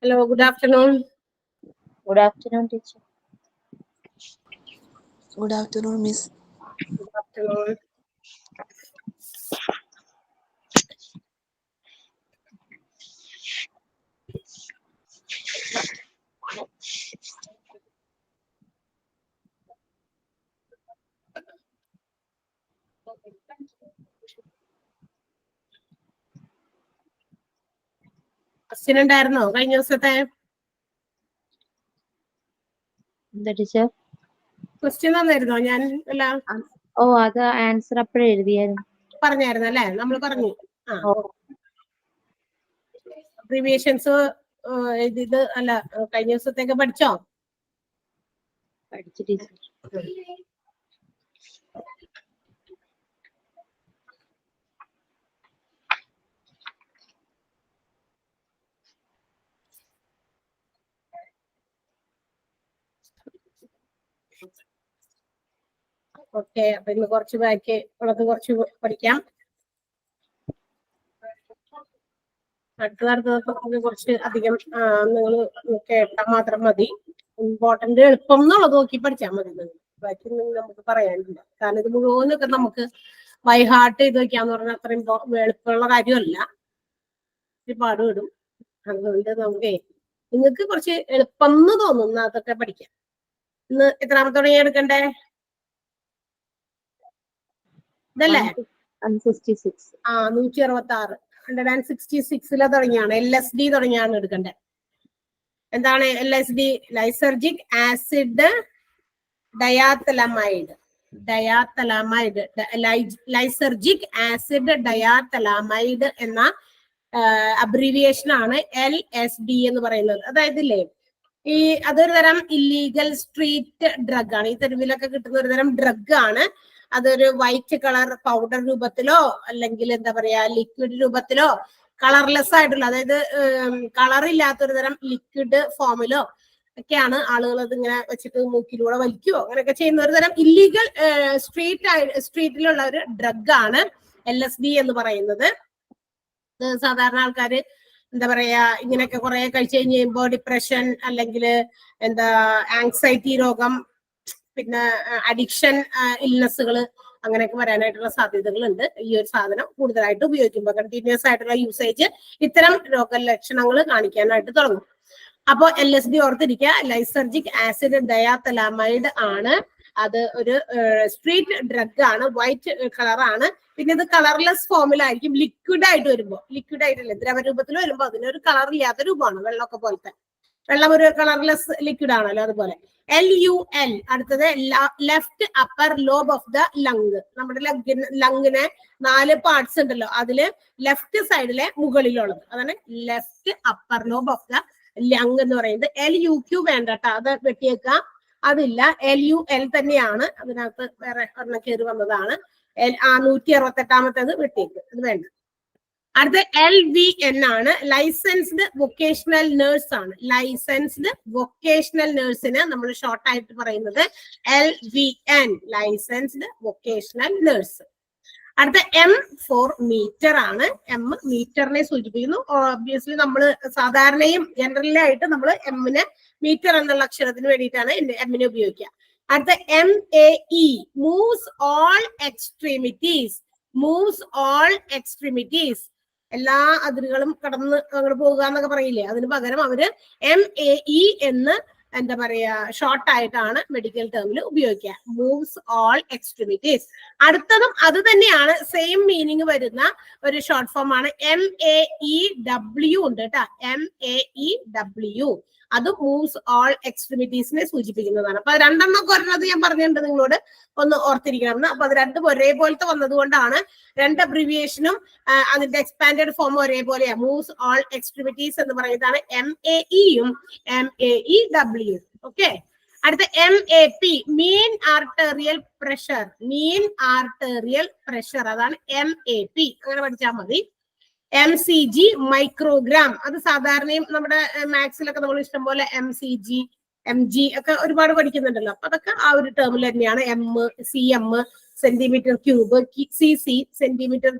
Hello, good afternoon. Good afternoon, teacher. Good afternoon, Miss. Good afternoon. Question ഉണ്ടായിരുന്നോ കഴിഞ്ഞ ദിവസത്തെ? എന്താ ടീച്ചർ? ക്വസ്റ്റ്യൻ തന്നായിരുന്നോ? ഞാൻ അല്ല ഓ അത് ആൻസർ അപ്പോഴേ എഴുതിയായിരുന്നു. പറഞ്ഞായിരുന്നു അല്ലേ? നമ്മൾ പറഞ്ഞു. ഓ അബ്രീവിയേഷൻസ് ഇത് അല്ല കഴിഞ്ഞ ദിവസത്തേക്ക് പഠിച്ചോ? പഠിച്ചു ടീച്ചർ. ഓക്കെ, അപ്പൊ ഇന്ന് കുറച്ച് ബാക്കി ഉള്ളത് കുറച്ച് പഠിക്കാം. അടുത്തടുത്ത കുറച്ച് അധികം നിങ്ങൾ കേട്ടാൽ മാത്രം മതി. ഇമ്പോർട്ടന്റ് എളുപ്പം എന്നുള്ളത് നോക്കി പഠിച്ചാൽ മതി. ബാക്കി നമുക്ക് പറയാനില്ല. കാരണം ഇത് മുഴുവനൊക്കെ നമുക്ക് ബൈ ഹാർട്ട് ചെയ്ത് വെക്കാന്ന് പറഞ്ഞാൽ അത്രയും എളുപ്പമുള്ള കാര്യമല്ല, ഒരുപാട് വിടും. അതുകൊണ്ട് നമുക്ക് നിങ്ങൾക്ക് കുറച്ച് എളുപ്പം എന്ന് തോന്നുന്ന അതൊക്കെ പഠിക്കാം. ഇന്ന് എത്രാമത്തോടെ എടുക്കണ്ടേ? ഇതല്ലേ? 166 166 തുടങ്ങിയാണ്. LSD തുടങ്ങിയാണ് എടുക്കണ്ടേ. എന്താണ് LSD? Lysergic acid diethylamide. Lysergic acid diethylamide എന്ന അബ്രീവിയേഷൻ ആണ് LSD എന്ന് പറയുന്നത്. അതായത് ഇല്ലേ, അതൊരു തരം ഇല്ലീഗൽ സ്ട്രീറ്റ് ഡ്രഗ് ആണ്. ഈ തെരുവിലൊക്കെ കിട്ടുന്ന ഒരു തരം ഡ്രഗ് ആണ്. അതൊരു വൈറ്റ് കളർ പൗഡർ രൂപത്തിലോ അല്ലെങ്കിൽ എന്താ പറയാ ലിക്വിഡ് രൂപത്തിലോ കളർലെസ് ആയിട്ടുള്ള, അതായത് കളർ ഇല്ലാത്തൊരു തരം ലിക്വിഡ് ഫോമിലോ ഒക്കെയാണ് ആളുകൾ അത് ഇങ്ങനെ വെച്ചിട്ട് മൂക്കിലൂടെ വലിക്കുകയോ അങ്ങനെയൊക്കെ ചെയ്യുന്ന ഒരു തരം ഇല്ലീഗൽ സ്ട്രീറ്റിലുള്ള ഒരു ഡ്രഗ് ആണ് LSD എന്ന് പറയുന്നത്. സാധാരണ ആൾക്കാര് എന്താ പറയാ ഇങ്ങനെയൊക്കെ കുറെ കഴിച്ചു കഴിഞ്ഞ് കഴിയുമ്പോ ഡിപ്രഷൻ അല്ലെങ്കിൽ എന്താ ആങ്സൈറ്റി രോഗം, പിന്നെ അഡിക്ഷൻ ഇൽനെസ്സുകൾ അങ്ങനെയൊക്കെ വരാനായിട്ടുള്ള സാധ്യതകളുണ്ട്. ഈ ഒരു സാധനം കൂടുതലായിട്ട് ഉപയോഗിക്കുമ്പോൾ കണ്ടിന്യൂസ് ആയിട്ടുള്ള യൂസേജ് ഇത്തരം രോഗലക്ഷണങ്ങൾ കാണിക്കാനായിട്ട് തുടങ്ങും. അപ്പോ LSD ഓർത്തിരിക്കുക, ലൈസർജിക് ആസിഡ് ഡയാത്തലമൈഡ് ആണ്. അത് ഒരു സ്ട്രീറ്റ് ഡ്രഗ് ആണ്, വൈറ്റ് കളറാണ്. പിന്നെ ഇത് കളർലെസ് ഫോമിലായിരിക്കും. ലിക്വിഡ് ആയിട്ട് വരുമ്പോൾ, ലിക്വിഡ് ആയിട്ടല്ലേ ദ്രവരൂപത്തിൽ വരുമ്പോൾ അതിനൊരു കളർ ഇല്ലാത്ത രൂപമാണ്, വെള്ളമൊക്കെ പോലത്തെ. വെള്ളം ഒരു കളർലെസ് ലിക്വിഡ് ആണല്ലോ, അതുപോലെ. LUL അടുത്തത് left upper lobe of the lung. നമ്മുടെ ലങ്ങിനെ 4 പാർട്സ് ഉണ്ടല്ലോ, അതില് ലെഫ്റ്റ് സൈഡിലെ മുകളിലുള്ളത് അതാണ് left upper lobe of the lung എന്ന് പറയുന്നത്. LUQ വേണ്ട കേട്ടോ, അത് വെട്ടിയേക്കാം, അതില്ല. LUL തന്നെയാണ്, അതിനകത്ത് വേറെ ഒരെണ്ണം കയറി വന്നതാണ്. 168 വെട്ടിയേക്ക്, അത് വേണ്ട. അടുത്ത LVN ആണ്, ലൈസൻസ്ഡ് വൊക്കേഷണൽ നേഴ്സ് ആണ്. ലൈസൻസ്ഡ് വൊക്കേഷണൽ നേഴ്സിന് നമ്മൾ ഷോർട്ട് ആയിട്ട് പറയുന്നത് LVN, ലൈസൻസ്ഡ് വൊക്കേഷണൽ നേഴ്സ്. അടുത്ത M ഫോർ മീറ്റർ ആണ്. M മീറ്ററിനെ സൂചിപ്പിക്കുന്നു. ഒബ്വിയസ്ലി നമ്മൾ സാധാരണയും ജനറലായിട്ട് നമ്മൾ എമ്മിനെ മീറ്റർ എന്നുള്ള അക്ഷരത്തിന് വേണ്ടിയിട്ടാണ് എമ്മിനെ ഉപയോഗിക്കുക. അടുത്ത MAE, moves all extremities. Moves all extremities, എല്ലാ അതിരുകളും കടന്ന് അങ്ങോട്ട് പോകുക എന്നൊക്കെ പറയില്ലേ, അതിന് പകരം അവര് MAE എന്ന് എന്താ പറയാ ഷോർട്ട് ആയിട്ടാണ് മെഡിക്കൽ ടേമിൽ ഉപയോഗിക്കുക. Moves all extremities. അടുത്തതും അത് തന്നെയാണ്, സെയിം മീനിങ് വരുന്ന ഒരു ഷോർട്ട് ഫോം ആണ്. MAEW ഉണ്ട് കേട്ടോ, MAEW. അത് മൂവ്സ് ഓൾ എക്സ്ട്രീമിറ്റീസിനെ സൂചിപ്പിക്കുന്നതാണ്. അപ്പൊ രണ്ടെണ്ണമൊക്കെ വരുന്നത് ഞാൻ പറഞ്ഞിട്ടുണ്ട് നിങ്ങളോട്, ഒന്ന് ഓർത്തിരിക്കണം. അപ്പൊ അത് രണ്ടും ഒരേപോലത്തെ വന്നത് കൊണ്ടാണ് രണ്ട് അബ്രിവിയേഷനും അതിന്റെ എക്സ്പാൻഡഡ് ഫോം ഒരേപോലെയാണ്. മൂവ്സ് ഓൾ എക്സ്ട്രീമിറ്റീസ് എന്ന് പറയുന്നതാണ് MAEയും MAEW. ഓക്കെ. അടുത്ത MAP, mean arterial pressure. Mean arterial pressure, അതാണ് MAP. അങ്ങനെ പഠിച്ചാൽ മതി. MCG, microgram. അത് സാധാരണയും നമ്മുടെ മാത്സിലൊക്കെ നമ്മൾ ഇഷ്ടം പോലെ MCG MG ഒക്കെ ഒരുപാട് പഠിക്കുന്നുണ്ടല്ലോ. അപ്പൊ അതൊക്കെ ആ ഒരു ടേമിൽ തന്നെയാണ്. CM, centimetre cube. CC, centimetre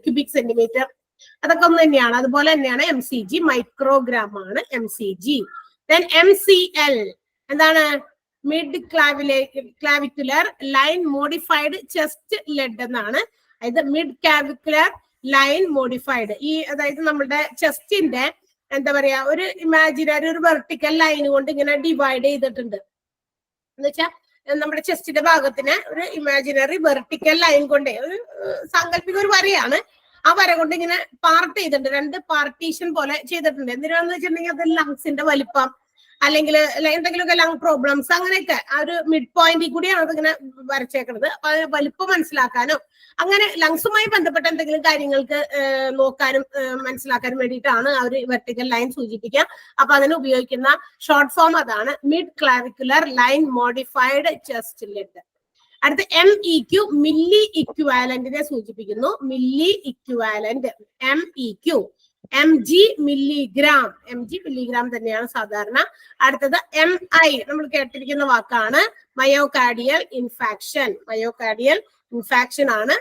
cubic centimetre. അതൊക്കെ ഒന്ന് തന്നെയാണ്. അതുപോലെ തന്നെയാണ് MCG, മൈക്രോഗ്രാം ആണ് MCG. Then MCL എന്താണ്? Mid clavicular line modified chest lead എന്നാണ്. അതായത് മിഡ് ക്ലാവിക്കുലർ ലൈൻ മോഡിഫൈഡ്, ഈ അതായത് നമ്മുടെ ചെസ്റ്റിന്റെ എന്താ പറയാ ഒരു ഇമാജിനറി ഒരു വെർട്ടിക്കൽ ലൈൻ കൊണ്ട് ഇങ്ങനെ ഡിവൈഡ് ചെയ്തിട്ടുണ്ട് എന്ന് വെച്ചാൽ നമ്മുടെ ചെസ്റ്റിന്റെ ഭാഗത്തിന് ഒരു ഇമാജിനറി വെർട്ടിക്കൽ ലൈൻ കൊണ്ട് ഒരു സാങ്കല്പിക ഒരു വരയാണ്. ആ വര കൊണ്ട് ഇങ്ങനെ പാർട്ട് ചെയ്തിട്ടുണ്ട്, 2 പാർട്ടീഷൻ പോലെ ചെയ്തിട്ടുണ്ട്. എന്തിനാന്ന് വെച്ചിട്ടുണ്ടെങ്കിൽ അത് ലങ്സിന്റെ വലിപ്പം അല്ലെങ്കിൽ എന്തെങ്കിലുമൊക്കെ ലങ് പ്രോബ്ലംസ് അങ്ങനെയൊക്കെ ആ ഒരു മിഡ് പോയിന്റിൽ കൂടിയാണ് അതിങ്ങനെ വരച്ചേക്കുന്നത്. അപ്പൊ അത് വലിപ്പം മനസ്സിലാക്കാനോ അങ്ങനെ ലങ്സുമായി ബന്ധപ്പെട്ട എന്തെങ്കിലും കാര്യങ്ങൾക്ക് നോക്കാനും മനസ്സിലാക്കാനും വേണ്ടിയിട്ടാണ് ആ ഒരു വെർട്ടിക്കൽ ലൈൻ സൂചിപ്പിക്കുക. അപ്പൊ അതിന് ഉപയോഗിക്കുന്ന ഷോർട്ട് ഫോം അതാണ് mid clavicular line modified chest lead. അടുത്ത MEQ മില്ലി ഇക്വാലന്റിനെ സൂചിപ്പിക്കുന്നു. Milli equivalent MEQ. MG milligram, MG milligram തന്നെയാണ് സാധാരണ. അടുത്തത് MI നമ്മൾ കേട്ടിരിക്കുന്ന വാക്കാണ് മയോകാർഡിയൽ ഇൻഫാക്ഷൻ. മയോകാർഡിയൽ ഇൻഫാക്ഷൻ ആണ്.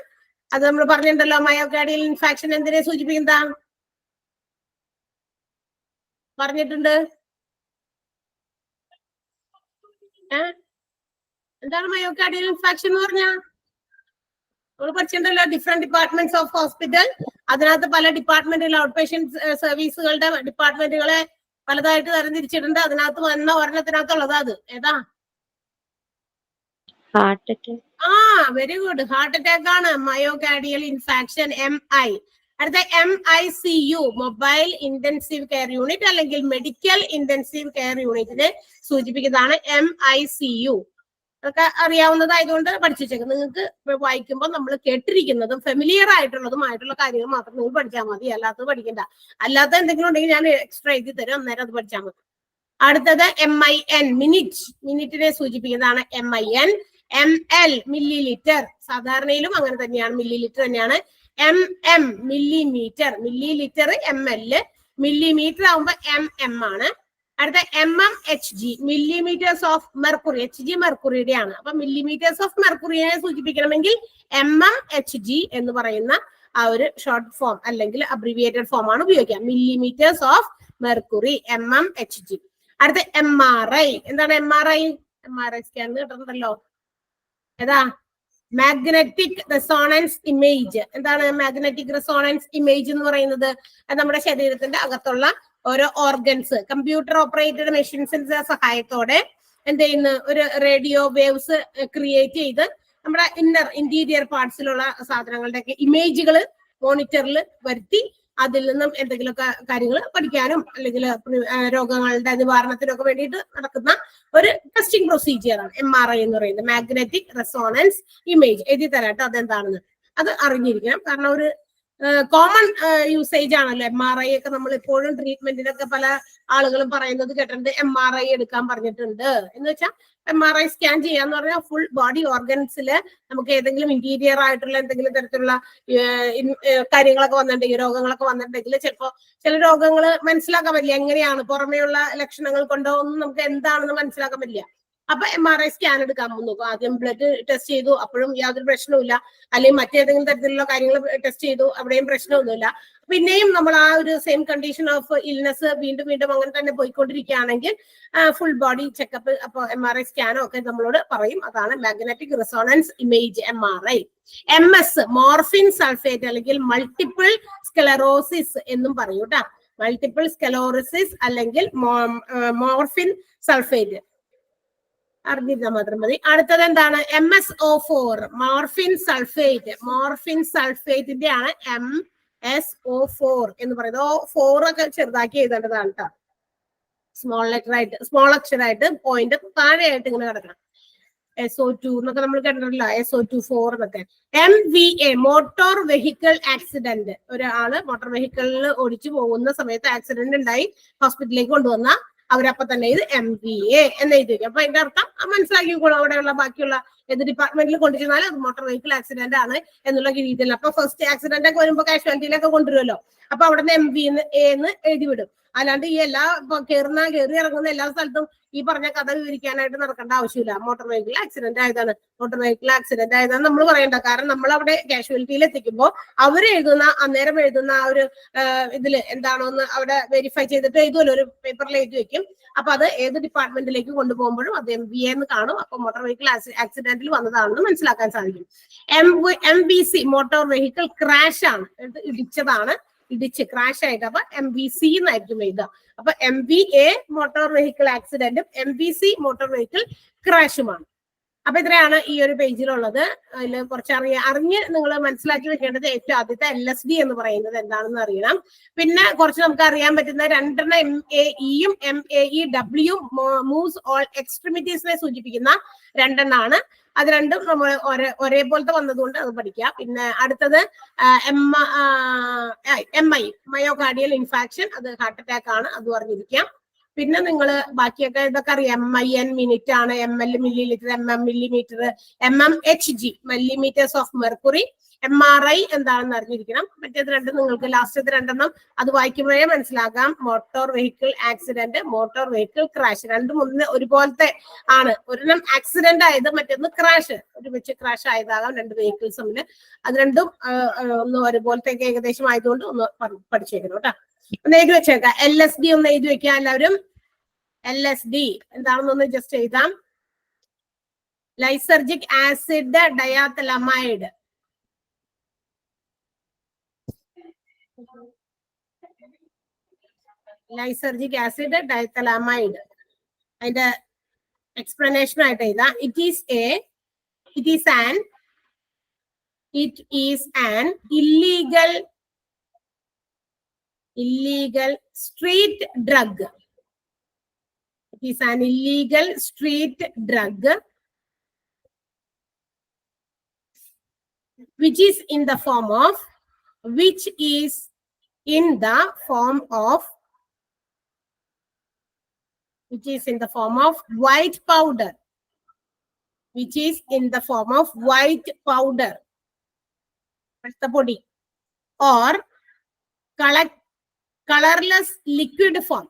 അത് നമ്മൾ പറഞ്ഞിട്ടുണ്ടല്ലോ. മയോകാർഡിയൽ ഇൻഫാക്ഷൻ എന്തിനെ സൂചിപ്പിക്കുന്നതാ പറഞ്ഞിട്ടുണ്ട്? എന്താണ് മയോകാർഡിയൽ ഇൻഫാക്ഷൻ എന്ന് പറഞ്ഞാൽ? നമ്മൾ പഠിച്ചിട്ടുണ്ടല്ലോ ഡിഫറെന്റ് ഡിപ്പാർട്ട്മെന്റ്സ് ഓഫ് ഹോസ്പിറ്റൽ. അതിനകത്ത് പല ഡിപ്പാർട്ട്മെന്റിൽ ഔട്ട് പേഷ്യന്റ് സർവീസുകളുടെ ഡിപ്പാർട്ട്മെന്റുകളെ പലതായിട്ട് തരംതിരിച്ചിട്ടുണ്ട്. അതിനകത്ത് വന്ന ഒരെണ്ണത്തിനകത്തുള്ളത് അത് ഏതാ? Heart attack. Very good, heart attack ആണ് മയോകാർഡിയൽ ഇൻഫാക്ഷൻ MI. അടുത്ത MICU mobile intensive care unit അല്ലെങ്കിൽ മെഡിക്കൽ ഇന്റൻസീവ് കെയർ യൂണിറ്റിനെ സൂചിപ്പിക്കുന്നതാണ് MICU. അതൊക്കെ അറിയാവുന്നതായതുകൊണ്ട് പഠിച്ചു വെച്ചേക്കും. നിങ്ങൾക്ക് വായിക്കുമ്പോൾ നമ്മൾ കേട്ടിരിക്കുന്നതും ഫെമിലിയർ ആയിട്ടുള്ളതുമായിട്ടുള്ള കാര്യങ്ങൾ മാത്രം നിങ്ങൾ പഠിച്ചാൽ മതി, അല്ലാത്തത് പഠിക്കണ്ട. അല്ലാത്ത എന്തെങ്കിലും ഉണ്ടെങ്കിൽ ഞാൻ എക്സ്ട്രാ എഴുതി തരും, അന്നേരം അത് പഠിച്ചാൽ മതി. അടുത്തത് MIN മിനിറ്റ്, മിനിറ്റിനെ സൂചിപ്പിക്കുന്നതാണ് MIN. ML മില്ലി ലിറ്റർ, സാധാരണയിലും അങ്ങനെ തന്നെയാണ്, മില്ലി ലിറ്റർ തന്നെയാണ്. MM millimetre, milli litre ML, millimetre ആകുമ്പോ MM ആണ്. അടുത്ത MMHG millimetres of mercury, HG മെർക്കുറിയുടെ ആണ്. അപ്പൊ മില്ലിമീറ്റേഴ്സ് ഓഫ് മെർക്കുറിയെ സൂചിപ്പിക്കണമെങ്കിൽ MMHG എന്ന് പറയുന്ന ആ ഒരു ഷോർട്ട് ഫോം അല്ലെങ്കിൽ അബ്രിവിയേറ്റഡ് ഫോം ആണ് ഉപയോഗിക്കുക. Millimetres of mercury MMHG. അടുത്ത MRI എന്താണ്? MRI സ്കാൻ കേട്ടിട്ടുണ്ടല്ലോ. ഏതാ? Magnetic resonance image. എന്താണ് മാഗ്നറ്റിക് റെസോണൻസ് ഇമേജ് എന്ന് പറയുന്നത്? നമ്മുടെ ശരീരത്തിന്റെ അകത്തുള്ള ഓരോ ഓർഗൻസ് കമ്പ്യൂട്ടർ ഓപ്പറേറ്റഡ് മെഷീൻസിന്റെ സഹായത്തോടെ എന്ത് ചെയ്യുന്നു? ഒരു റേഡിയോ വേവ്സ് ക്രിയേറ്റ് ചെയ്ത് നമ്മുടെ ഇന്റീരിയർ പാർട്സിലുള്ള സാധനങ്ങളുടെയൊക്കെ ഇമേജുകൾ മോണിറ്ററിൽ വരുത്തി അതിൽ നിന്നും എന്തെങ്കിലുമൊക്കെ കാര്യങ്ങൾ പഠിക്കാനും അല്ലെങ്കിൽ രോഗങ്ങളുടെ നിവാരണത്തിനൊക്കെ വേണ്ടിയിട്ട് നടക്കുന്ന ഒരു ടെസ്റ്റിംഗ് പ്രൊസീജിയറാണ് MRI എന്ന് പറയുന്നത്. Magnetic resonance image. എഴുതി തരാട്ടോ അതെന്താണെന്ന്. അത് അറിഞ്ഞിരിക്കണം, കാരണം ഒരു കോമൺ യൂസേജ് ആണല്ലോ MRI ഒക്കെ. നമ്മൾ ഇപ്പോഴും ട്രീറ്റ്മെന്റിനൊക്കെ പല ആളുകളും പറയുന്നത് കേട്ടിട്ടുണ്ട്, MRI എടുക്കാൻ പറഞ്ഞിട്ടുണ്ട് എന്ന് വെച്ചാൽ MRI സ്കാൻ ചെയ്യാന്ന് പറഞ്ഞാൽ ഫുൾ ബോഡി ഓർഗൻസിൽ നമുക്ക് ഏതെങ്കിലും ഇന്റീരിയർ ആയിട്ടുള്ള എന്തെങ്കിലും തരത്തിലുള്ള കാര്യങ്ങളൊക്കെ വന്നിട്ടുണ്ടെങ്കിൽ, രോഗങ്ങളൊക്കെ വന്നിട്ടുണ്ടെങ്കിൽ ചിലപ്പോൾ ചില രോഗങ്ങൾ മനസ്സിലാക്കാൻ പറ്റില്ല. എങ്ങനെയാണ് പുറമേയുള്ള ലക്ഷണങ്ങൾ കൊണ്ടോ ഒന്നും നമുക്ക് എന്താണെന്ന് മനസ്സിലാക്കാൻ പറ്റില്ല. അപ്പൊ MRI സ്കാൻ എടുക്കാൻ നോക്കും. ആദ്യം ബ്ലഡ് ടെസ്റ്റ് ചെയ്തു, അപ്പോഴും യാതൊരു പ്രശ്നവുമില്ല. അല്ലെങ്കിൽ മറ്റേതെങ്കിലും തരത്തിലുള്ള കാര്യങ്ങൾ ടെസ്റ്റ് ചെയ്തു, അവിടെയും പ്രശ്നമൊന്നുമില്ല. പിന്നെയും നമ്മൾ ആ ഒരു സെയിം കണ്ടീഷൻ ഓഫ് ഇൽനെസ് വീണ്ടും വീണ്ടും അങ്ങനെ തന്നെ പോയിക്കൊണ്ടിരിക്കുകയാണെങ്കിൽ ഫുൾ ബോഡി ചെക്കപ്പ്, അപ്പോൾ MRI സ്കാനോ ഒക്കെ നമ്മളോട് പറയും. അതാണ് magnetic resonance image MRI. MS morphine sulphate അല്ലെങ്കിൽ മൾട്ടിപ്പിൾ സ്ക്ലെറോസിസ് എന്നും പറയൂ കേട്ടാ. മൾട്ടിപ്പിൾ സ്ക്ലെറോസിസ് അല്ലെങ്കിൽ മോർഫിൻ സൾഫേറ്റ് അറിഞ്ഞിരുന്നാൽ മാത്രം മതി. അടുത്തത് എന്താണ്? MSO4 morphine sulphate. മോർഫിൻ സൾഫേറ്റിന്റെ ആണ് MSO4 എന്ന് പറയുന്നത്. 4 ഒക്കെ ചെറുതാക്കി എഴുതേണ്ടതാണ് കേട്ടോ. സ്മോൾ അക്ഷരമായിട്ട് പോയിന്റ് താഴെയായിട്ട് ഇങ്ങനെ കിടക്കണം. SO2 എന്നൊക്കെ നമ്മൾ കണ്ടിട്ടില്ല, SO2 എന്നൊക്കെ. MVA motor vehicle accident. ഒരാള് മോട്ടോർ വെഹിക്കിളിൽ ഓടിച്ചു പോകുന്ന സമയത്ത് ആക്സിഡന്റ് ഉണ്ടായി ഹോസ്പിറ്റലിലേക്ക് കൊണ്ടുവന്ന അവരപ്പൊ തന്നെ ഇത് MVA എന്ന് എഴുതി വയ്ക്കും. അപ്പൊ അതിന്റെ അർത്ഥം മനസ്സിലാക്കിക്കോളും. അവിടെയുള്ള ബാക്കിയുള്ള ഏത് ഡിപ്പാർട്ട്മെന്റിൽ കൊണ്ടുവന്നാലും അത് മോട്ടോർ വെഹിക്കിൾ ആക്സിഡന്റ് ആണ് എന്നുള്ള രീതിയിൽ. അപ്പൊ ഫസ്റ്റ് ആക്സിഡന്റ് ഒക്കെ വരുമ്പോൾ കാഷ്വാലിറ്റിയിലൊക്കെ കൊണ്ടുവരുമല്ലോ. അപ്പൊ അവിടെ നിന്ന് MVA എന്ന് എഴുതി വിടും. അല്ലാണ്ട് ഈ എല്ലാ കയറി ഇറങ്ങുന്ന എല്ലാ സ്ഥലത്തും ഈ പറഞ്ഞ കഥ വിവരിക്കാനായിട്ട് നടക്കേണ്ട ആവശ്യമില്ല. മോട്ടോർ വെഹിക്കിൾ ആക്സിഡന്റ് ആയതാണ്, മോട്ടോർ വെഹിക്കിൾ ആക്സിഡന്റ് ആയതാണ് നമ്മൾ പറയേണ്ട. കാരണം നമ്മൾ അവിടെ കാഷ്വാലിറ്റിയിൽ എത്തിക്കുമ്പോൾ അന്നേരം എഴുതുന്ന ആ ഒരു ഇതില് എന്താണോന്ന് അവിടെ വെരിഫൈ ചെയ്തിട്ട് എഴുതുമല്ലോ, ഒരു പേപ്പറിൽ എഴുതി വെക്കും. അപ്പൊ അത് ഏത് ഡിപ്പാർട്ട്മെന്റിലേക്ക് കൊണ്ടുപോകുമ്പോഴും അത് MVA എന്ന് കാണും. അപ്പൊ മോട്ടോർ വെഹിക്കിൾ ആക്സിഡന്റിൽ വന്നതാണെന്ന് മനസ്സിലാക്കാൻ സാധിക്കും. MVC മോട്ടോർ വെഹിക്കിൾ ക്രാഷ് ആണ്, ഇടിച്ചതാണ്, ഇടിച്ച് ക്രാഷ് ആയിട്ട്. അപ്പൊ MVC എന്നായിരിക്കും എഴുതുക. അപ്പൊ MVA മോട്ടോർ വെഹിക്കിൾ ആക്സിഡന്റും MVC മോട്ടോർ വെഹിക്കിൾ ക്രാഷുമാണ്. അപ്പൊ ഇത്രയാണ് ഈ ഒരു പേജിലുള്ളത്. അതിൽ കുറച്ച് അറിഞ്ഞ് നിങ്ങൾ മനസ്സിലാക്കി വെക്കേണ്ടത് ഏറ്റവും ആദ്യത്തെ LSD എന്ന് പറയുന്നത് എന്താണെന്ന് അറിയണം. പിന്നെ കുറച്ച് നമുക്ക് അറിയാൻ പറ്റുന്ന 2 MAEയും MAEWയും മൂവ്സ് ഓൾ എക്സ്ട്രിമിറ്റീസിനെ സൂചിപ്പിക്കുന്ന 2 എണ്ണമാണ്. അത് രണ്ടും നമ്മൾ ഒരേപോലത്തെ വന്നതുകൊണ്ട് അത് പഠിക്കാം. പിന്നെ അടുത്തത് MI മയോകാർഡിയൽ ഇൻഫാക്ഷൻ, അത് ഹാർട്ട് അറ്റാക്ക് ആണ്, അത് അറിഞ്ഞിരിക്കാം. പിന്നെ നിങ്ങൾ ബാക്കിയൊക്കെ ഇതൊക്കെ അറിയാം. MIN മിനിറ്റ് ആണ്, ML millilitre, MM millimetre, MMHG millimetres of mercury, MRI എന്താണെന്ന് അറിഞ്ഞിരിക്കണം. മറ്റേത് രണ്ടും നിങ്ങൾക്ക് ലാസ്റ്റത്തെ 2 അത് വായിക്കുമ്പോഴേ മനസ്സിലാക്കാം. Motor vehicle accident, motor vehicle crash, രണ്ടും ഒരുപോലത്തെ ആണ്. ഒരെണ്ണം ആക്സിഡന്റ് ആയത്, മറ്റൊന്ന് ക്രാഷ്, ഒരുമിച്ച് ക്രാഷ് ആയതാകാം 2 വെഹിക്കിൾസ് തമ്മിൽ. അത് രണ്ടും ഒന്ന് ഒരുപോലത്തേക്ക് ഏകദേശം ആയതുകൊണ്ട് ഒന്ന് പഠിച്ചേക്കണം കേട്ടോ. ഒന്ന് എഴുതി വെച്ചേക്കാം. LSD ഒന്ന് എഴുതി വെക്കാം എല്ലാവരും. LSD എന്താണെന്നൊന്ന് ജസ്റ്റ് എഴുതാം. Lysergic acid diethylamide. Lysergic acid diethylamide അതിന്റെ എക്സ്പ്ലനേഷൻ ആയിട്ട് എഴുതാം. It is an illegal street drug. It is an illegal street drug which is in the form of white powder. That's the body. Or colorless liquid form,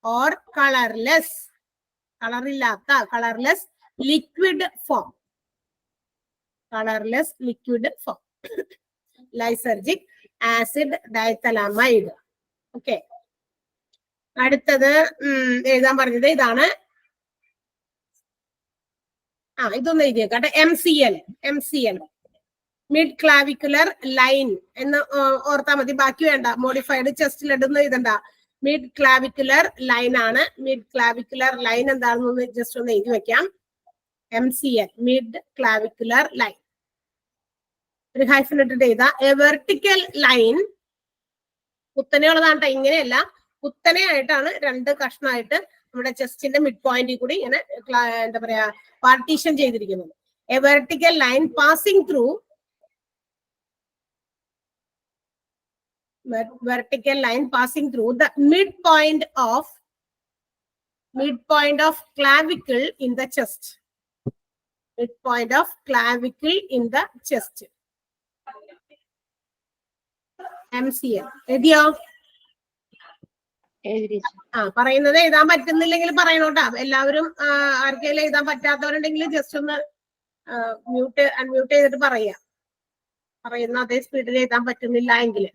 or colorless liquid form. Lysergic acid diethylamide. Okay. അടുത്തത് എഴുതാൻ പറഞ്ഞത് ഇതാണ്. ഇതൊന്ന് എഴുതിയേക്കാട്ടെ. MCL mid clavicular line എന്ന് ഓർത്താൽ മതി, ബാക്കി വേണ്ട. മോഡിഫൈഡ് ചെസ്റ്റിൽ ഇടുന്ന ഇതെന്താ, മിഡ് ക്ലാവിക്കുലർ ലൈൻ ആണ്. മിഡ് ക്ലാവിക്കുലർ ലൈൻ എന്താണെന്ന് ജസ്റ്റ് ഒന്ന് എഴുതി വെക്കാം. MCL mid clavicular line. ഒരു ഹൈഫൻ ഇട്ടിട്ട് എഴുതാ. എ വെർട്ടിക്കൽ ലൈൻ, കുത്തനെയുള്ളതാണ്, ഇങ്ങനെയല്ല, കുത്തനെ ആയിട്ടാണ് 2 കഷ്ണമായിട്ട് നമ്മുടെ ചെസ്റ്റിന്റെ മിഡ് പോയിന്റിൽ കൂടി ഇങ്ങനെ എന്താ പറയാ പാർട്ടീഷൻ ചെയ്തിരിക്കുന്നത്. A vertical line passing through the midpoint of clavicle in the chest. MCL എഴുതിയോ? പറയുന്നത് എഴുതാൻ പറ്റുന്നില്ലെങ്കിൽ പറയണോട്ടാ. എല്ലാവരും ആർക്കെങ്കിലും എഴുതാൻ പറ്റാത്തവരുണ്ടെങ്കിൽ ജസ്റ്റ് ഒന്ന് അൺമ്യൂട്ട് ചെയ്തിട്ട് പറയുന്ന അതേ സ്പീഡിൽ എഴുതാൻ പറ്റുന്നില്ല എങ്കിൽ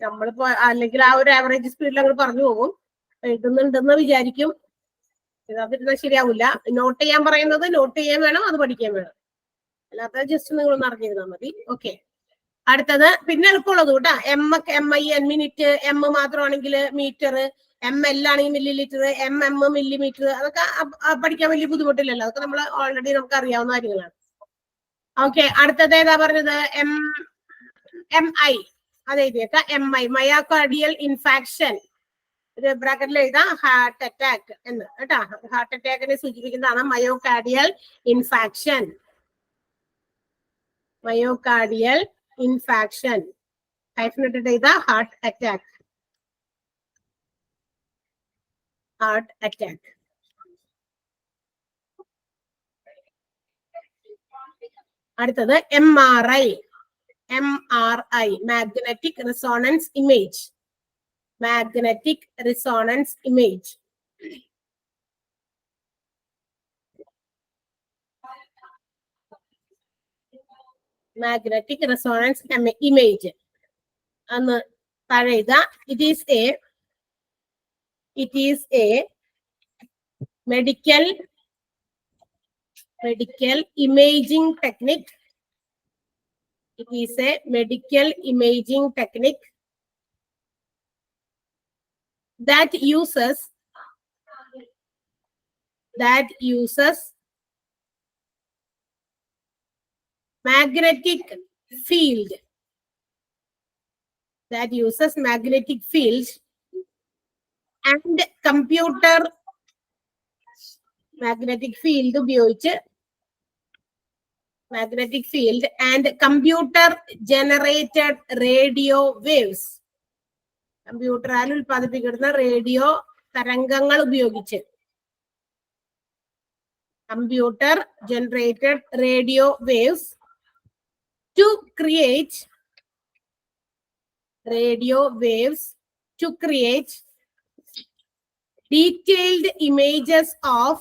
നമ്മളിപ്പോ അല്ലെങ്കിൽ ആ ഒരു ആവറേജ് സ്പീഡിൽ അങ്ങ് പറഞ്ഞു പോകും. എഴുതുന്നുണ്ടെന്ന് വിചാരിക്കും, എഴുതാതിരുന്നാൽ ശരിയാവില്ല. നോട്ട് ചെയ്യാൻ പറയുന്നത് നോട്ട് ചെയ്യാൻ വേണം, അത് പഠിക്കാൻ വേണം. അല്ലാത്ത ജസ്റ്റ് നിങ്ങളൊന്ന് അറിഞ്ഞിരുന്നാൽ മതി. ഓക്കെ. അടുത്തത് പിന്നെ എളുപ്പമുള്ളത് കേട്ടാ. MIN മിനിറ്റ്, M മാത്രമാണെങ്കിൽ മീറ്റർ, ML ആണെങ്കിൽ മില്ലിലിറ്റർ, MM മില്ലിമീറ്റർ, അതൊക്കെ പഠിക്കാൻ വലിയ ബുദ്ധിമുട്ടില്ലല്ലോ. അതൊക്കെ നമ്മൾ ഓൾറെഡി നമുക്ക് അറിയാവുന്ന കാര്യങ്ങളാണ്. ഓക്കെ. അടുത്തത് ഏതാ പറഞ്ഞത്? MI അത് എഴുതിയേക്കാം. MI മയോകാർഡിയൽ ഇൻഫാക്ഷൻ, ഒരു ബ്രാക്കറ്റിൽ എഴുതാം ഹാർട്ട് അറ്റാക്ക് എന്ന് കേട്ടാ. ഹാർട്ട് അറ്റാക്കിനെ സൂചിപ്പിക്കുന്നതാണ് മയോകാർഡിയൽ ഇൻഫാക്ഷൻ. ഹൈഫനേറ്റഡ് ചെയ്ത ഹാർട്ട് അറ്റാക്ക്. അടുത്തത് MRI magnetic resonance image. magnetic resonance image. Magnetic resonance image. And it is a medical imaging technique. It is a medical imaging technique that uses magnetic field. That uses magnetic field and computer magnetic field and computer generated radio waves. കമ്പ്യൂട്ടറാൽ ഉൽപ്പാദിപ്പിക്കുന്ന radio തരംഗങ്ങൾ ഉപയോഗിച്ച് computer generated radio waves to create detailed images of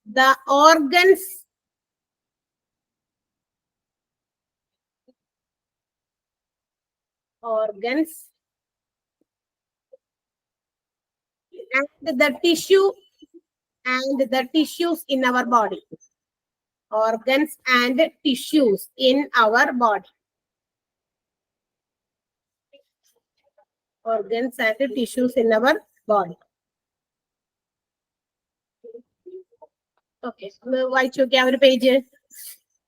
the organs and the tissues in our body. Organs and tissues in our body. Organs and tissues in our body. Okay, വായിച്ചു നോക്കിയാ ഒരു page.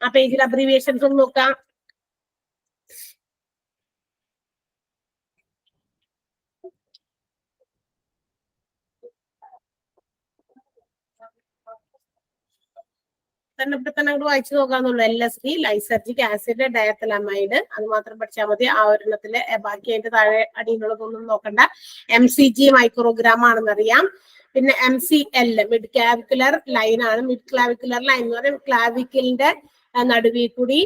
ആ പേജിൽ abbreviations ഒന്ന് നോക്കാം. തന്നെ വായിച്ചു നോക്കാന്നുള്ളൂ. LSD, lysergic acid, ഡയത്തലമൈഡ്, അത് മാത്രം പഠിച്ചാൽ മതി. ആ ഒരെണ്ണത്തില് ബാക്കി അതിന്റെ താഴെ അടിയിലുള്ളതൊന്നും നോക്കണ്ട. MCG മൈക്രോഗ്രാം ആണെന്നറിയാം. പിന്നെ MCL മിഡ് ക്ലാവിക്കുലർ ലൈൻ ആണ്. മിഡ് ക്ലാവിക്കുലർ ലൈൻ എന്ന് പറയുന്നത് ക്ലാവിക്കലിന്റെ നടുവിൽ കൂടി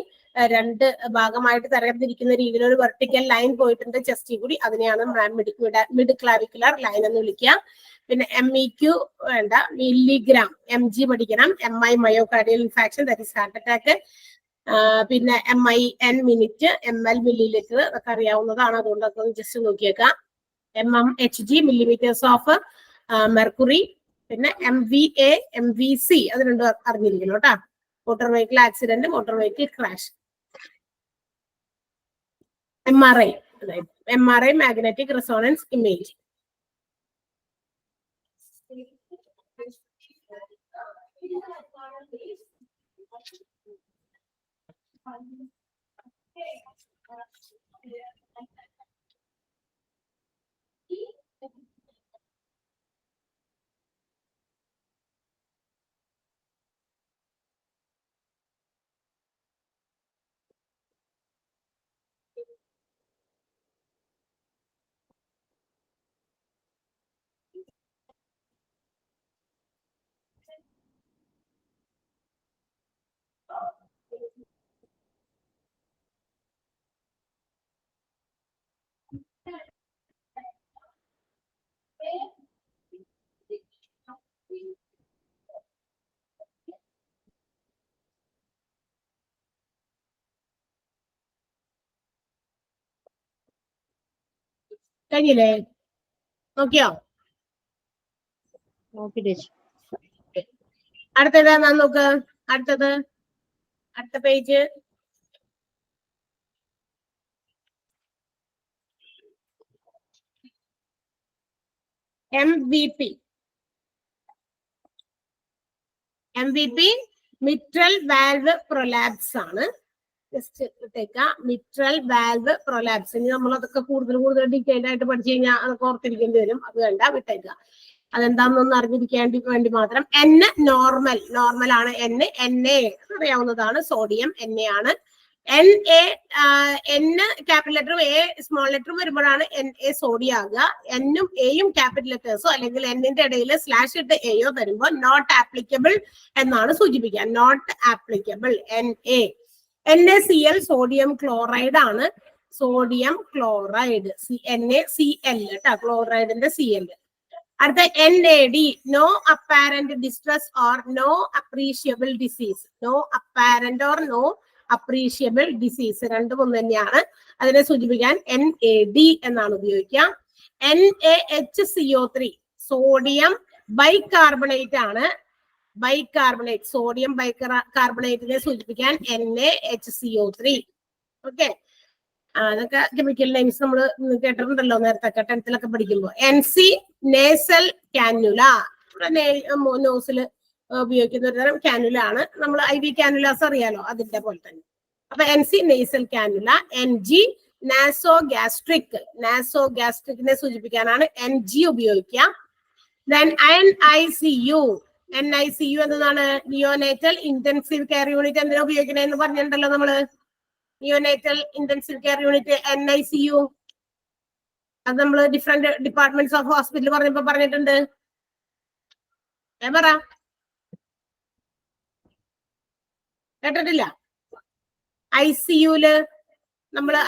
രണ്ട് ഭാഗമായിട്ട് തരംതിരിക്കുന്ന രീതിയിൽ ഒരു വെർട്ടിക്കൽ ലൈൻ പോയിട്ടുണ്ട് ചെസ്റ്റിൽ കൂടി. അതിനെയാണ് മിഡ് ക്ലാവിക്കുലർ ലൈൻ എന്ന് വിളിക്കുക. പിന്നെ MEQ വേണ്ട, മില്ലിഗ്രാം. MG പഠിക്കണം. MI myocardial infarction, that is heart attack. പിന്നെ MIN minute, ML milli litre, അതൊക്കെ അറിയാവുന്നതാണ്. അതുകൊണ്ട് അതൊന്ന് ജസ്റ്റ് നോക്കിയേക്കാം. MMHG millimetres of mercury. പിന്നെ MVA MVC അത് രണ്ടും അറിഞ്ഞിരിക്കണം കേട്ടോ. Motor vehicle accident, motor vehicle crash. MRI magnetic resonance image. കഴിഞ്ഞില്ലേ? നോക്കിയോ? അടുത്തതാ നോക്ക്. അടുത്ത page. MVP mitral valve prolapse ആണ്. ജസ്റ്റ് ഇട്ടേക്കാം, മിട്രൽ വാൽവ് പ്രൊലാപ്സ്. ഇനി നമ്മൾ അതൊക്കെ കൂടുതൽ ഡീറ്റെയിൽഡ് ആയിട്ട് പഠിച്ചു കഴിഞ്ഞാൽ അതൊക്കെ ഓർത്തിരിക്കേണ്ടി വരും. അത് വേണ്ട, വിട്ടേക്കുക. അതെന്താണെന്നൊന്ന് അറിഞ്ഞിരിക്കാൻ വേണ്ടി മാത്രം. N നോർമൽ ആണ്. NA അറിയാവുന്നതാണ്. സോഡിയം NA ആണ്. എൻ ക്യാപിറ്റൽ ലെറ്ററും എ സ്മോൾ ലെറ്ററും വരുമ്പോഴാണ് NA സോഡിയം ആകുക. എന്നും എയും ക്യാപിറ്റൽ ലെറ്റേഴ്സോ അല്ലെങ്കിൽ എന്നിന്റെ ഇടയിൽ സ്ലാഷ് ഇട്ട് എയോ തരുമ്പോൾ നോട്ട് ആപ്ലിക്കബിൾ എന്നാണ് സൂചിപ്പിക്കുക. Not applicable NaCl sodium chloride ആണ്. സോഡിയം ക്ലോറൈഡ് NaCl കേട്ടോ, ക്ലോറൈഡിന്റെ Cl. അടുത്ത NaD no apparent distress or no appreciable disease. No apparent or no appreciable disease രണ്ടും ഒന്ന് തന്നെയാണ്. അതിനെ സൂചിപ്പിക്കാൻ NaD എന്നാണ് ഉപയോഗിക്കുക. NaHCO3 സോഡിയം ബൈകാർബണേറ്റ് ആണ്. ബൈകാർബണേറ്റ് സോഡിയം ബൈകാർബണേറ്റിനെ സൂചിപ്പിക്കാൻ NaHCO3. ഓക്കെ, അതൊക്കെ കെമിക്കൽ നെയിംസ് നമ്മൾ കേട്ടിട്ടുണ്ടല്ലോ നേരത്തെ 10th പഠിക്കുമ്പോൾ. NC നേസൽ കാനുല, നോസിൽ ഉപയോഗിക്കുന്ന ഒരു തരം കാനുല ആണ്. നമ്മൾ IV കാനുലാസ് അറിയാലോ, അതിന്റെ പോലെ തന്നെ. അപ്പൊ NC nasal cannula. NG nasogastric, നാസോഗാസ്ട്രിക്കിനെ സൂചിപ്പിക്കാനാണ് NG ഉപയോഗിക്കുക. ദെൻ NICU എന്നതാണ് നിയോനേറ്റൽ ഇന്റൻസീവ് കെയർ യൂണിറ്റ്. എന്തിനാ ഉപയോഗിക്കണേന്ന് പറഞ്ഞിട്ടുണ്ടല്ലോ നമ്മള്. Neonatal intensive care unit NICU, അത് നമ്മൾ ഡിഫറെന്റ് ഡിപ്പാർട്ട്മെന്റ്സ് ഓഫ് ഹോസ്പിറ്റൽ പറഞ്ഞപ്പോ പറഞ്ഞിട്ടുണ്ട്. പറ, കേട്ടിട്ടില്ല? ICUല് നമ്മള്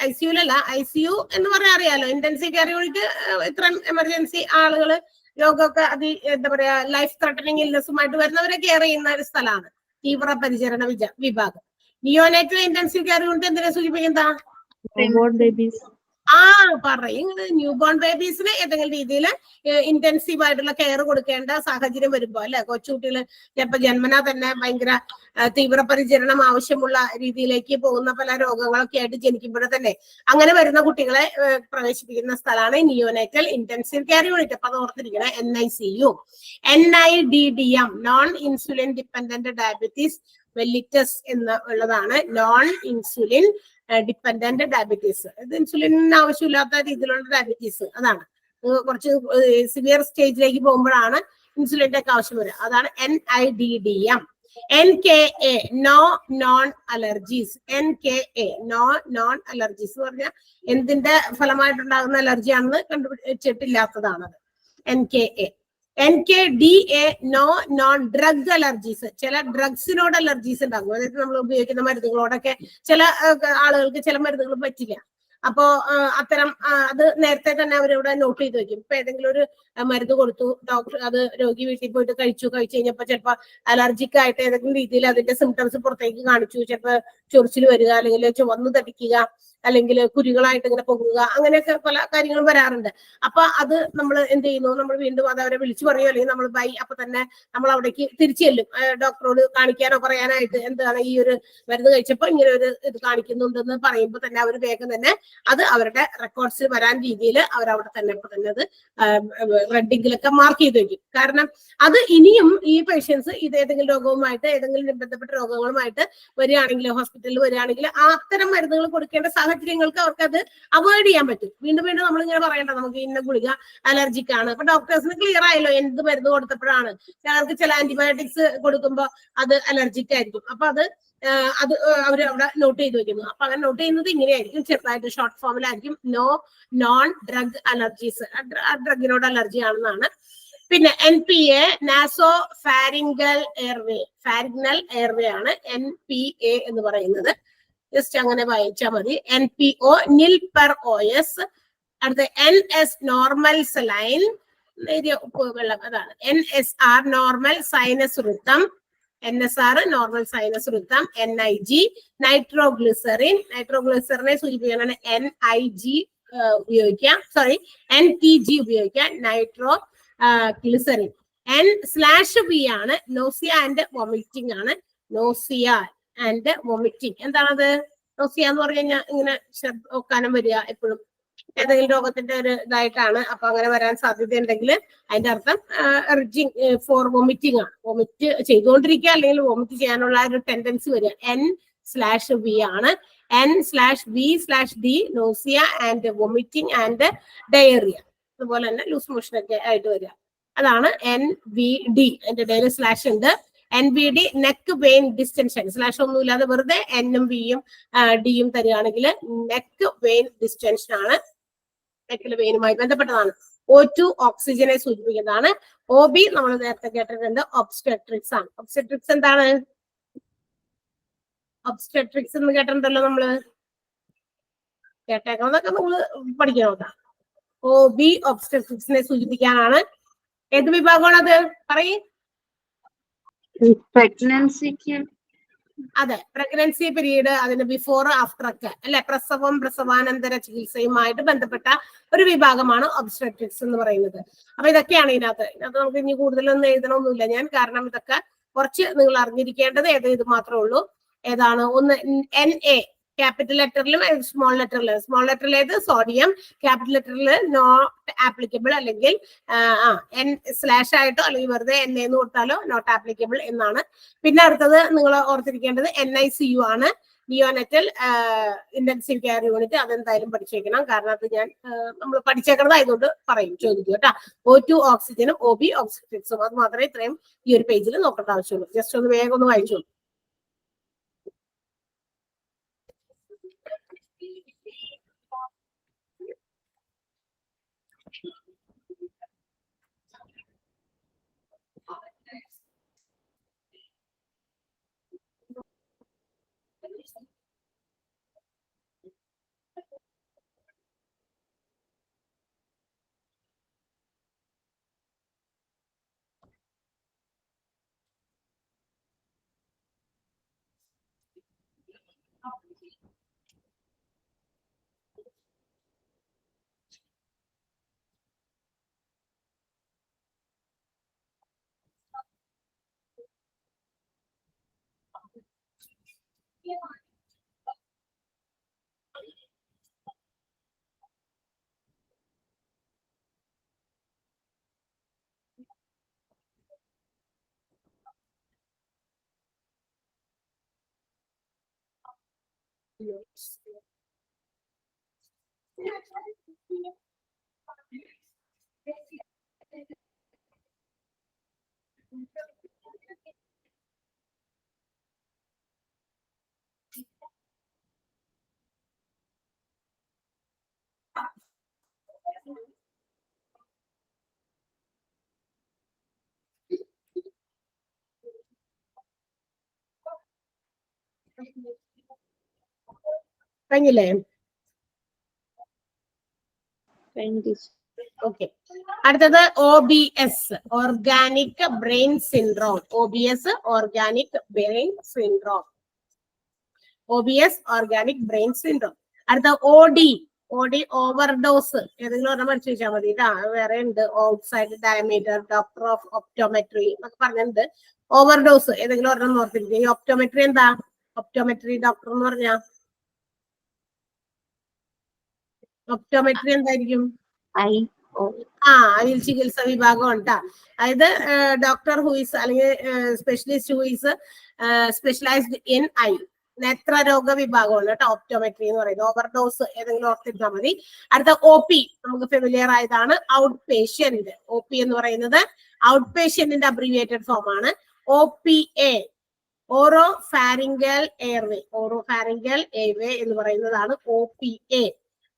ICUലല്ല, ICU എന്ന് പറഞ്ഞാൽ അറിയാലോ, ഇന്റൻസീവ് കെയർ യൂണിറ്റ്. ഇത്രയും എമർജൻസി ആളുകള് രോഗമൊക്കെ എന്താ പറയാ ലൈഫ് ത്രെട്ടനിങ് ഇൽനെസ്സുമായിട്ട് വരുന്നവരെ കെയർ ചെയ്യുന്ന ഒരു സ്ഥലമാണ് തീവ്ര പരിചരണ വിഭാഗം. നിയോനേറ്റൽ ഇന്റൻസീവ് കെയർ യൂണിറ്റ് എന്തിനെ സൂചിപ്പിക്കുന്നതാ? പറയുന്നത് ന്യൂ ബോൺ ബേബീസിന് ഏതെങ്കിലും രീതിയിൽ ഇന്റൻസീവ് ആയിട്ടുള്ള കെയർ കൊടുക്കേണ്ട സാഹചര്യം വരുമ്പോ അല്ലെ, കൊച്ചുകുട്ടികൾ ചിലപ്പോ ജന്മനാ തന്നെ ഭയങ്കര തീവ്ര പരിചരണം ആവശ്യമുള്ള രീതിയിലേക്ക് പോകുന്ന പല രോഗങ്ങളൊക്കെ ആയിട്ട് ജനിക്കുമ്പോഴേ തന്നെ അങ്ങനെ വരുന്ന കുട്ടികളെ പ്രവേശിപ്പിക്കുന്ന സ്ഥലമാണ് നിയോനേറ്റൽ ഇന്റൻസീവ് കെയർ യൂണിറ്റ്. അപ്പൊ അത് ഓർത്തിരിക്കണം. NICU. NIDDM non insulin dependent diabetes mellitus എന്നുള്ളതാണ്. Non insulin dependent diabetes. ഇത് ഇൻസുലിന് ആവശ്യമില്ലാത്ത രീതിയിലുള്ള ഡയബറ്റീസ്. അതാണ് കുറച്ച് സിവിയർ സ്റ്റേജിലേക്ക് പോകുമ്പോഴാണ് ഇൻസുലിന്റെ ഒക്കെ ആവശ്യം വരിക. അതാണ് NIDDM. NKA no known allergies. NKA no known allergies എന്ന് പറഞ്ഞാൽ എന്തിന്റെ ഫലമായിട്ടുണ്ടാകുന്ന അലർജിയാണെന്ന് കണ്ടുപിടിച്ചിട്ടില്ലാത്തതാണത്. NKA. NKDA no known drug allergies. ചില ഡ്രഗ്സിനോട് അലർജീസ് ഉണ്ടാകും. അതായത് നമ്മൾ ഉപയോഗിക്കുന്ന മരുന്നുകളോടൊക്കെ ചില ആളുകൾക്ക് ചില മരുന്നുകൾ പറ്റില്ല. അപ്പോ അത്തരം അത് നേരത്തെ തന്നെ അവരിവിടെ നോട്ട് ചെയ്ത് വെക്കും. ഇപ്പൊ ഏതെങ്കിലും ഒരു മരുന്ന് കൊടുത്തു ഡോക്ടർ, അത് രോഗി വീട്ടിൽ പോയിട്ട് കഴിച്ചു കഴിഞ്ഞപ്പോ ചിലപ്പോ അലർജിക് ആയിട്ട് ഏതെങ്കിലും രീതിയിൽ അതിന്റെ സിംറ്റംസ് പുറത്തേക്ക് കാണിച്ചു. ചിലപ്പോ ചൊറിച്ചിൽ വരിക, അല്ലെങ്കിൽ ചുവന്നു തടിക്കുക, അല്ലെങ്കിൽ കുരുകളായിട്ട് ഇങ്ങനെ പോകുക, അങ്ങനെയൊക്കെ പല കാര്യങ്ങളും വരാറുണ്ട്. അപ്പൊ അത് നമ്മൾ എന്ത് ചെയ്യുന്നു, നമ്മൾ വീണ്ടും അത് അവരെ വിളിച്ചു പറയുമോ, അല്ലെങ്കിൽ നമ്മൾ അപ്പൊ തന്നെ നമ്മൾ അവിടേക്ക് തിരിച്ചു ചെല്ലും ഡോക്ടറോട് കാണിക്കാനോ പറയാനായിട്ട്. എന്താണ് ഈ ഒരു മരുന്ന് കഴിച്ചപ്പോ ഇങ്ങനെ ഒരു ഇത് കാണിക്കുന്നുണ്ടെന്ന് പറയുമ്പോൾ തന്നെ അവർ വേഗം തന്നെ അത് അവരുടെ റെക്കോർഡ്സിൽ വരാൻ രീതിയിൽ അവരവിടെ തന്നെ അത് റെഡിങ്ങിലൊക്കെ മാർക്ക് ചെയ്ത് വെക്കും. കാരണം അത് ഇനിയും ഈ പേഷ്യൻസ് ഇത് ഏതെങ്കിലും രോഗവുമായിട്ട് ഏതെങ്കിലും ബന്ധപ്പെട്ട രോഗങ്ങളുമായിട്ട് വരികയാണെങ്കിൽ, ഹോസ്പിറ്റലിൽ വരികയാണെങ്കിൽ അത്തരം മരുന്നുകൾ കൊടുക്കേണ്ട സാഹചര്യങ്ങൾക്ക് അവർക്ക് അത് അവോയ്ഡ് ചെയ്യാൻ പറ്റും. വീണ്ടും വീണ്ടും നമ്മളിങ്ങനെ പറയണ്ട നമുക്ക് ഇന്ന ഗുളിക അലർജിക് ആണ്. അപ്പൊ ഡോക്ടേഴ്സിന് ക്ലിയർ ആയല്ലോ എന്ത് മരുന്ന് കൊടുത്തപ്പോഴാണ്. ചിലർക്ക് ചില ആന്റിബയോട്ടിക്സ് കൊടുക്കുമ്പോൾ അത് അലർജിക് ആയിരിക്കും. അപ്പൊ അത് അവർ അവിടെ നോട്ട് ചെയ്ത് വെക്കുന്നു. അപ്പൊ അങ്ങനെ നോട്ട് ചെയ്യുന്നത് ഇങ്ങനെയായിരിക്കും, ചെറുതായിട്ട് ഷോർട്ട് ഫോമിലായിരിക്കും. നോൺ ഡ്രഗ് അലർജീസ്, ഡ്രഗിനോട് അലർജി ആണെന്നാണ്. പിന്നെ NPA naso pharyngeal airway, pharyngeal airway ആണ് NPA എന്ന് പറയുന്നത്. ജസ്റ്റ് അങ്ങനെ വായിച്ചാൽ മതി. NPO nil per OS. അടുത്ത NS നോർമൽ സലൈൻ, ഉപ്പ് വെള്ളം, അതാണ്. NSR normal sinus rhythm. NSR normal sinus rhythm. NIG nitroglycerin, നൈട്രോഗ്ലിസറിനെ സൂചിപ്പിക്കാനാണ് NIG ഉപയോഗിക്കാം. NTG ഉപയോഗിക്കാം, നൈട്രോ ഗ്ലിസറിൻ. N/V ആണ് നോസിയ ആൻഡ് വോമിറ്റിംഗ് ആണ്. നോസിയ ആൻഡ് വോമിറ്റിംഗ് എന്താണത്? നോസിയ എന്ന് പറഞ്ഞു കഴിഞ്ഞാൽ ഇങ്ങനെ ഒക്കാനം വരിക, എപ്പോഴും ഏതെങ്കിലും രോഗത്തിന്റെ ഒരു ഇതായിട്ടാണ്. അപ്പൊ അങ്ങനെ വരാൻ സാധ്യത ഉണ്ടെങ്കിൽ അതിന്റെ അർത്ഥം ഫോർ വോമിറ്റിംഗ് ആണ്. വോമിറ്റ് ചെയ്തുകൊണ്ടിരിക്കുക അല്ലെങ്കിൽ വോമിറ്റ് ചെയ്യാനുള്ള ഒരു ടെൻഡൻസി വരിക. N/V ആണ്. N/V/D nausea and vomiting and diarrhoea. അതുപോലെ തന്നെ ലൂസ് മോഷൻ ഒക്കെ ആയിട്ട് വരിക. അതാണ് NVD. അതിന്റെ ഇടയിൽ സ്ലാഷ് ഉണ്ട്. NVD neck vein distension slash ഒന്നുമില്ലാതെ വെറുതെ N-ഉം V-യും D-യും തരികയാണെങ്കിൽ നെക്ക് വെയിൻ ഡിസ്റ്റൻഷൻ ആണ്, നെക്കിൽ വെയിനുമായി ബന്ധപ്പെട്ടതാണ്. O2 ഓക്സിജനെ സൂചിപ്പിക്കുന്നതാണ്. OB നമ്മൾ നേരത്തെ കേട്ടിട്ടുണ്ട് ഒബ്സ്റ്റട്രിക്സ് ആണ്. ഒബ്സ്റ്റട്രിക്സ് എന്താണ്? ഒബ്സ്റ്റട്രിക്സ് എന്ന് കേട്ടിട്ടുണ്ടല്ലോ നമ്മള്, കേട്ടേക്കുന്നതൊക്കെ നമ്മൾ പഠിക്കണം. OB ഒബ്സ്റ്റട്രിക്സിനെ സൂചിപ്പിക്കാനാണ്. ഏത് വിഭാഗമാണത് പറയും? പ്രഗ്നൻസിക്ക്. അതെ, പ്രഗ്നൻസി പീരീഡ്, അതിന് ബിഫോർ ആഫ്റ്റർ ഒക്കെ അല്ലെ, പ്രസവം പ്രസവാനന്തര ചികിത്സയുമായിട്ട് ബന്ധപ്പെട്ട ഒരു വിഭാഗമാണ് ഒബ്സ്റ്റട്രിക്സ് എന്ന് പറയുന്നത്. അപ്പൊ ഇതൊക്കെയാണ് ഇതിനകത്ത് നമുക്ക് ഇനി കൂടുതലൊന്നും എഴുതണമൊന്നുമില്ല ഞാൻ, കാരണം ഇതൊക്കെ കുറച്ച് നിങ്ങൾ അറിഞ്ഞിരിക്കേണ്ടത് ഇത് മാത്രമേ ഉള്ളൂ. ഏതാണ്? ഒന്ന് NA ക്യാപിറ്റൽ ലെറ്ററിലും സ്മോൾ ലെറ്ററിലും. സ്മോൾ ലെറ്ററിൽ ഏത്? സോഡിയം. ക്യാപിറ്റൽ ലെറ്ററിൽ നോട്ട് ആപ്ലിക്കബിൾ, അല്ലെങ്കിൽ N സ്ലാഷ് ആയിട്ടോ അല്ലെങ്കിൽ വെറുതെ NA എന്ന് കൊടുത്താലോ നോട്ട് ആപ്ലിക്കബിൾ എന്നാണ്. പിന്നെ അടുത്തത് നിങ്ങൾ ഓർത്തിരിക്കേണ്ടത് NICU ആണ്, നിയോനെറ്റൽ ഇന്റൻസീവ് കെയർ യൂണിറ്റ്. അതെന്തായാലും പഠിച്ചേക്കണം, കാരണം അത് ഞാൻ നമ്മൾ പഠിച്ചേക്കുന്നത് ആയതുകൊണ്ട് പറയും, ചോദിക്കും കേട്ടോ. O2 ഓക്സിജനും OB ഓക്സിജനും, അത് മാത്രമേ ഇത്രയും ഈ ഒരു പേജിൽ നോക്കേണ്ട ആവശ്യമുള്ളൂ. ജസ്റ്റ് ഒന്ന് വേഗം ഒന്ന് വായിച്ചോളൂ. കഴിഞ്ഞില്ലേ? ഓക്കെ. അടുത്തത് OBS organic brain syndrome. OBS organic brain syndrome. OBS organic brain syndrome. അടുത്ത OD ഓവർഡോസ്. ഏതെങ്കിലും ഒരെണ്ണം പഠിച്ചു വെച്ചാൽ മതി. വേറെ ഉണ്ട്, outside diameter, doctor of optometry എന്നൊക്കെ പറഞ്ഞിട്ടുണ്ട്. ഓവർഡോസ് ഏതെങ്കിലും ഒരെണ്ണം ഓർത്തിരിക്കും. ഈ ഒപ്റ്റോമെട്രി എന്താ? ഒപ്റ്റോമെട്രി ഡോക്ടർ എന്ന് പറഞ്ഞാ ഒപ്റ്റോമെട്രി എന്തായിരിക്കും? അതിൽ ചികിത്സ വിഭാഗം ഉണ്ടാ. അതായത് ഡോക്ടർ ഹൂയിസ് അല്ലെങ്കിൽ specialist who is specialized in eye, നേത്രരോഗ വിഭാഗമാണ് കേട്ടോ ഒപ്റ്റോമെട്രി എന്ന് പറയുന്നത്. ഓവർഡോസ് ഏതെങ്കിലും ഓർത്തിരുന്നാൽ മതി. അടുത്ത OP നമുക്ക് ഫെമിലിയർ ആയതാണ്, ഔട്ട് പേഷ്യന്റ്. OP എന്ന് പറയുന്നത് ഔട്ട് പേഷ്യന്റിന്റെ അബ്രീവിയേറ്റഡ് ഫോം ആണ്. OPA oro pharyngeal airway. Oro pharyngeal airway എന്ന് പറയുന്നതാണ് OPA.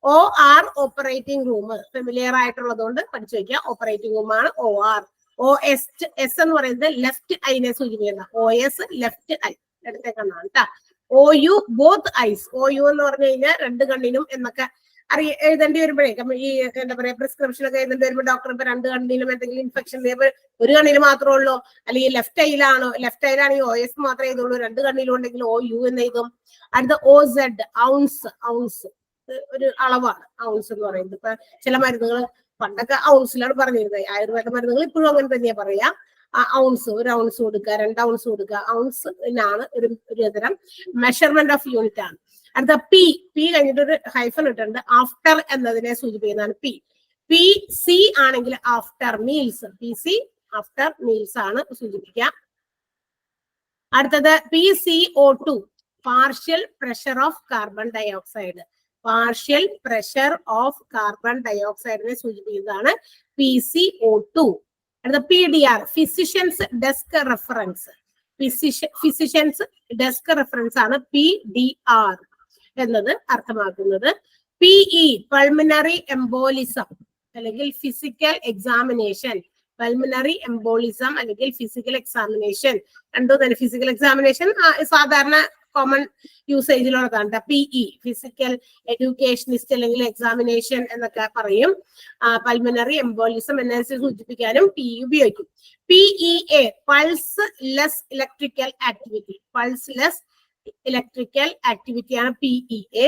OR operating room familiar ആയിട്ടുള്ളത് കൊണ്ട് പഠിച്ചു വെക്കുക. ഓപ്പറേറ്റിംഗ് റൂം ആണ് OR. OS എന്ന് പറയുന്നത് ലെഫ്റ്റ് ഐനെ സൂചിപ്പിക്കുന്ന. OS ലെഫ്റ്റ് ഐ എടുത്തേക്കാണ് കേട്ടോ. OU both ice. OU എന്ന് പറഞ്ഞു കഴിഞ്ഞാൽ രണ്ട് കണ്ണിനും എന്നൊക്കെ എഴുതേണ്ടി വരുമ്പോഴേ, ഈ എന്താ പറയാ പ്രിസ്ക്രിപ്ഷൻ ഒക്കെ എഴുതേണ്ടി വരുമ്പോൾ ഡോക്ടർ ഇപ്പൊ രണ്ട് കണ്ണിലും എന്തെങ്കിലും ഇൻഫെക്ഷൻ ഒരു കണ്ണിന് മാത്രമേ ഉള്ളൂ, അല്ലെങ്കിൽ ലെഫ്റ്റ് ഐയിലാണോ, ലെഫ്റ്റ് ഐയിലാണെങ്കിൽ OS മാത്രമേ എഴുതുള്ളൂ, രണ്ട് കണ്ണിലും ഉണ്ടെങ്കിൽ OU എന്ന് എഴുതും. അടുത്ത OZ ഔൺസ്. ഔൺസ് ഒരു അളവാണ് ഔൺസ് എന്ന് പറയുന്നത്. ഇപ്പൊ ചില മരുന്നുകൾ പണ്ടൊക്കെ ഔൺസിലാണ് പറഞ്ഞിരുന്നത്, ആയുർവേദ മരുന്നുകൾ ഇപ്പോഴും അങ്ങനെ തന്നെയാ പറയാ. ഔൺസ്, ഒരു ഔൺസ് കൊടുക്കുക, 2 ഔൺസ് കൊടുക്കുക. ഔൺസിനാണ് ഒരു തരം മെഷർമെന്റ് ഓഫ് യൂണിറ്റ് ആണ്. അടുത്ത പി കഴിഞ്ഞിട്ട് ഒരു ഹൈഫൻ ഇട്ടുണ്ട്, ആഫ്റ്റർ എന്നതിനെ സൂചിപ്പിക്കുന്നതാണ് PC ആണെങ്കിൽ after meals. PC after meals ആണ് സൂചിപ്പിക്കുക. അടുത്തത് PCO2 partial pressure of carbon dioxide. Partial pressure of carbon ഡയോക്സൈഡിനെ സൂചിപ്പിക്കുന്നതാണ് PCO2. അടുത്ത PDR physicians desk reference. Physicians desk reference ആണ് PDR എന്നത് അർത്ഥമാക്കുന്നത്. PE പൾമിനറി എംബോളിസം അല്ലെങ്കിൽ ഫിസിക്കൽ എക്സാമിനേഷൻ, പൾമിനറി എംബോളിസം അല്ലെങ്കിൽ ഫിസിക്കൽ എക്സാമിനേഷൻ രണ്ടോ തന്നെ. ഫിസിക്കൽ എക്സാമിനേഷൻ സാധാരണ കോമൺ യൂസേജിലുള്ളതാണ്. PE ഫിസിക്കൽ എഡ്യൂക്കേഷനിസ്റ്റ് അല്ലെങ്കിൽ എക്സാമിനേഷൻ എന്നൊക്കെ പറയും. പൾമിനറി എംബോളിസം എന്നെ സൂചിപ്പിക്കാനും PE ഉപയോഗിക്കും. PEA pulse less electrical activity, pulseless electrical ആക്ടിവിറ്റിയാണ് PEA.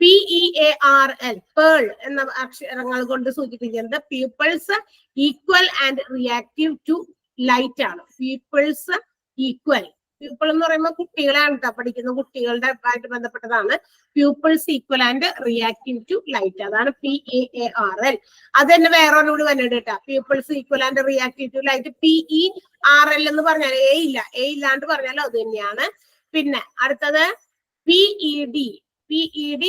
PEARL പേൾ എന്ന അക്ഷരങ്ങൾ കൊണ്ട് സൂചിപ്പിക്കുന്നത് peoples equal and reactive to light ആണ്. പീപ്പിൾസ് ഈക്വൽ, പീപ്പിൾ എന്ന് പറയുമ്പോൾ കുട്ടികളാണ് പഠിക്കുന്ന കുട്ടികളുടെ ആയിട്ട് ബന്ധപ്പെട്ടതാണ്. Pupils equal and reactive to light, അതാണ് PEARL. അത് തന്നെ വേറൊന്നുകൂടി വന്നിട്ട് കേട്ടാ, pupils equal and reactive to light. PERL എന്ന് പറഞ്ഞാൽ എ ഇല്ലാണ്ട് പറഞ്ഞാലും അത് തന്നെയാണ്. പിന്നെ അടുത്തത് PED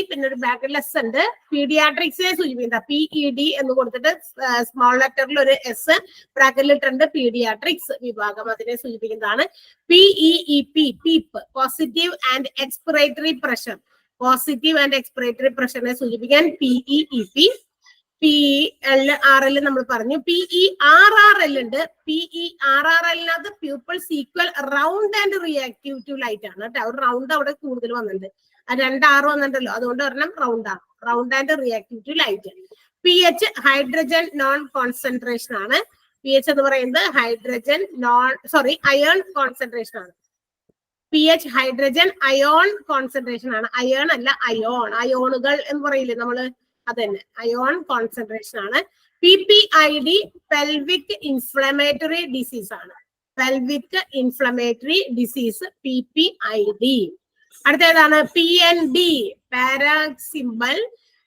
പിന്നെ ഒരു ബ്രാക്കറ്റ് ലെസ് ഉണ്ട്. പീഡിയാട്രിക്സിനെ സൂചിപ്പിക്കുന്ന PED എന്ന് കൊടുത്തിട്ട് സ്മോൾ ലെറ്ററിൽ ഒരു S ബ്രാക്കറ്റിൽ ഇട്ടുണ്ട്. പീഡിയാട്രിക്സ് വിഭാഗം അതിനെ സൂചിപ്പിക്കുന്നതാണ്. PEEP PEEP positive and expiratory pressure, positive and expiratory പ്രഷറിനെ സൂചിപ്പിക്കാൻ PEEP. PERL നമ്മൾ പറഞ്ഞു. PERRL ഉണ്ട്. PERRLനകത്ത് pupils equal round and reactive to light ആണ് കേട്ടോ. ഒരു റൗണ്ട് അവിടെ കൂടുതൽ വന്നിട്ടുണ്ട്, 2 R വന്നിട്ടുണ്ടല്ലോ, അതുകൊണ്ട് ഒരെണ്ണം റൗണ്ട് ആണ്, round and reactive to light. PH hydrogen non concentration ആണ്. PH എന്ന് പറയുന്നത് അയേൺ കോൺസെൻട്രേഷൻ ആണ്. PH ഹൈഡ്രജൻ അയോൺ കോൺസെൻട്രേഷൻ ആണ്. അയേൺ അല്ല, അയോണുകൾ എന്ന് പറയില്ലേ നമ്മള്, അത് തന്നെ അയോൺ കോൺസെൻട്രേഷൻ ആണ്. PPID പെൽവിക് ഇൻഫ്ലമേറ്ററി ഡിസീസ് ആണ്. Pelvic inflammatory disease PPID. അടുത്തേതാണ് PND പാരോക്സിമൽ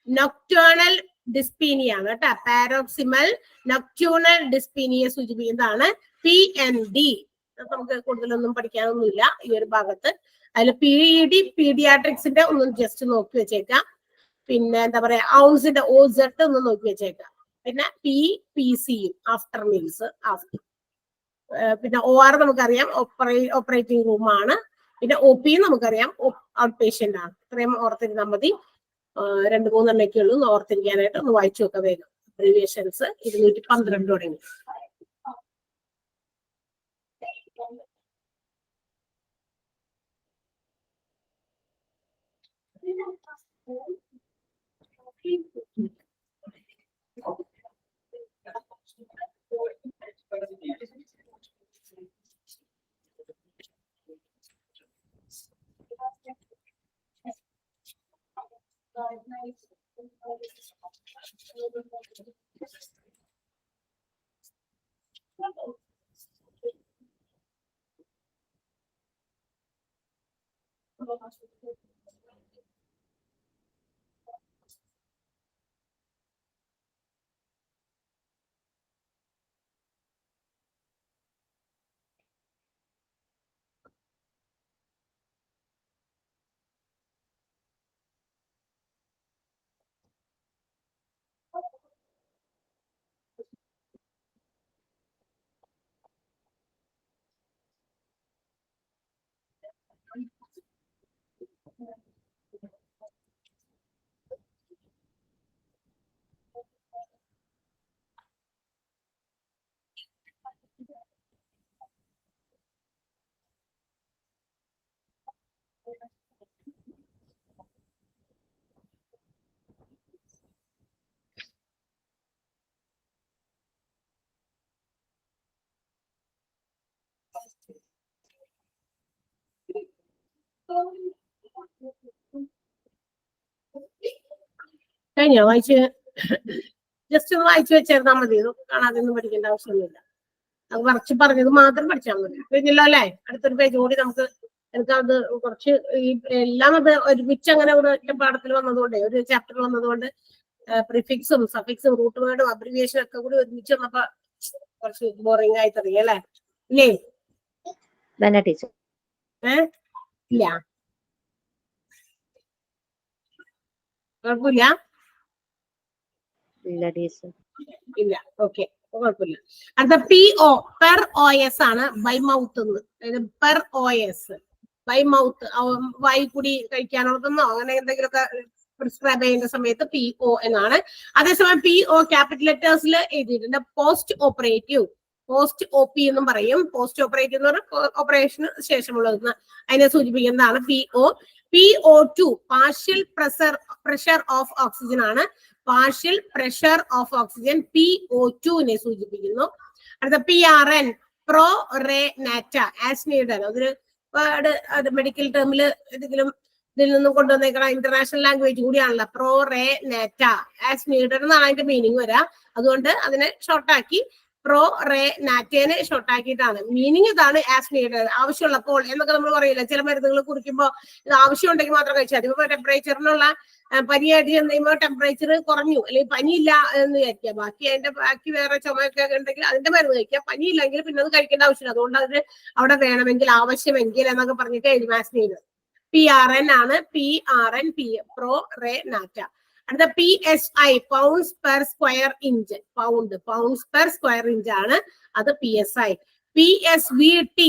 നൊക്ടേണൽ ഡിസ്പീനിയ ആണ് കേട്ടോ. പാരോക്സിമൽ നൊക്ടേണൽ ഡിസ്പീനിയെ സൂചിപ്പിക്കുന്നതാണ് PND. നമുക്ക് കൂടുതലൊന്നും പഠിക്കാനൊന്നുമില്ല ഈ ഒരു ഭാഗത്ത്. അതിൽ PED പീഡിയാട്രിക്സിന്റെ ഒന്നും ജസ്റ്റ് നോക്കി വെച്ചേക്കാം. പിന്നെ എന്താ പറയാ, ഔൺസിന്റെ OZ ഒന്ന് നോക്കി വെച്ചേക്കാം. പിന്നെ PC ആഫ്റ്റർ മീൽസ്, പിന്നെ OR നമുക്കറിയാം ഓപ്പറേറ്റിംഗ് റൂം ആണ്. പിന്നെ OP നമുക്കറിയാം ഔട്ട് പേഷ്യന്റ് ആണ്. ഇത്രയും ഓർത്തിരുന്നാൽ മതി. 2-3 എണ്ണൊക്കെ ഉള്ളൂ ഓർത്തിരിക്കാനായിട്ട്. ഒന്ന് വായിച്ചു നോക്കാം വേഗം. അബ്രീവിയേഷൻസ് 212 തുടങ്ങി. കഴിഞ്ഞോ? വായിച്ച് ജസ്റ്റ് ഒന്ന് വായിച്ചു വെച്ചിരുന്നാൽ മതി. ഇത് കാണാതെ ഒന്നും പഠിക്കേണ്ട ആവശ്യമൊന്നുമില്ല. അത് കുറച്ച് പറഞ്ഞത് മാത്രം പഠിച്ചാൽ മതി. കഴിഞ്ഞല്ലോ അല്ലേ? അടുത്തൊരു പേജ് കൂടി എനിക്കത് കുറച്ച് ഈ എല്ലാം അത് ഒരുമിച്ച് അങ്ങനെ ഒരു ഒറ്റ പാഠത്തിൽ വന്നതുകൊണ്ട്, ഒരു ചാപ്റ്റർ വന്നതുകൊണ്ട് പ്രിഫിക്സും സഫിക്സും റൂട്ട് വേർഡും അബ്രിവിയേഷനും ഒക്കെ കൂടി ഒരുമിച്ച് വന്നപ്പോ കുറച്ച് ബോറിംഗ് ആയി തുടങ്ങി അല്ലേ? ഇല്ലേ ടീച്ചർ? ഇല്ല, കുഴപ്പമില്ല. ഇല്ല ടീച്ചർ. ഇല്ല, ഓക്കെ. കുഴപ്പമില്ല. അടുത്ത PO പെർ OS ആണ്, ബൈ മൗത്ത് എന്ന്. പെർ OS ബൈ മൗത്ത്, വായി കൂടി കഴിക്കാനുള്ളതെന്നോ അങ്ങനെ എന്തെങ്കിലുമൊക്കെ പ്രിസ്ക്രൈബ് ചെയ്യുന്ന സമയത്ത് PO എന്നാണ്. അതേസമയം PO ക്യാപിറ്റൽ ലെറ്റേഴ്സിൽ എഴുതിയിട്ടുണ്ട്. പോസ്റ്റ് ഓപ്പറേറ്റീവ്, പോസ്റ്റ് OP എന്നും പറയും. പോസ്റ്റ് ഓപ്പറേറ്റീവ് എന്ന് പറഞ്ഞാൽ ഓപ്പറേഷന് ശേഷമുള്ളത്, അതിനെ സൂചിപ്പിക്കുന്നതാണ് PO. PO2 partial pressure of oxygen ആണ്. പാർഷ്യൽ പ്രഷർ ഓഫ് ഓക്സിജൻ PO2നെ സൂചിപ്പിക്കുന്നു. അടുത്ത PRN പ്രോ റേ നാറ്റ ആസ് നീഡഡ്. അതൊരു വേർഡ്, അത് മെഡിക്കൽ ടേമിൽ ഏതെങ്കിലും ഇതിൽ നിന്നും കൊണ്ടുവന്നേക്കണം, ഇന്റർനാഷണൽ ലാംഗ്വേജ് കൂടിയാണല്ലോ. പ്രോ റേ നാറ്റ ആസ് നീഡഡ് എന്നാണ് അതിന്റെ മീനിങ് വരിക. അതുകൊണ്ട് അതിനെ ഷോർട്ടാക്കി പ്രോ റേ നാറ്റേനെ ഷോർട്ടാക്കിയിട്ടാണ്. മീനിങ് ഇതാണ്, ആസ് നീഡഡ്, ആവശ്യമുള്ളപ്പോൾ എന്നൊക്കെ നമ്മൾ പറയില്ല. ചില മരുന്നുകൾ കുറിക്കുമ്പോൾ ഇത് ആവശ്യമുണ്ടെങ്കിൽ മാത്രം കഴിച്ചാൽ മതി. ഇപ്പൊ ടെമ്പറേച്ചറിനുള്ള പനിയായിട്ട് ചെന്ന് കഴിയുമ്പോൾ ടെമ്പറേച്ചർ കുറഞ്ഞു, അല്ലെങ്കിൽ പനിയില്ല എന്ന് വിചാരിക്കുക, ബാക്കി വേറെ ചുമയൊക്കെ ഉണ്ടെങ്കിൽ അതിന്റെ മരുന്ന് കഴിക്കുക. പനിയില്ലെങ്കിൽ പിന്നെ അത് കഴിക്കേണ്ട ആവശ്യമില്ല. അതുകൊണ്ട് അതിന് അവിടെ വേണമെങ്കിൽ, ആവശ്യമെങ്കിൽ എന്നൊക്കെ പറഞ്ഞിട്ട് എഴുതി ആസ് നീഡഡ്. PRN ആണ്. PRN പ്രോ റേ നാറ്റ. അടുത്ത PSI pounds per square inch. Pounds per square inch ആണ്, അത് PSI. PSVT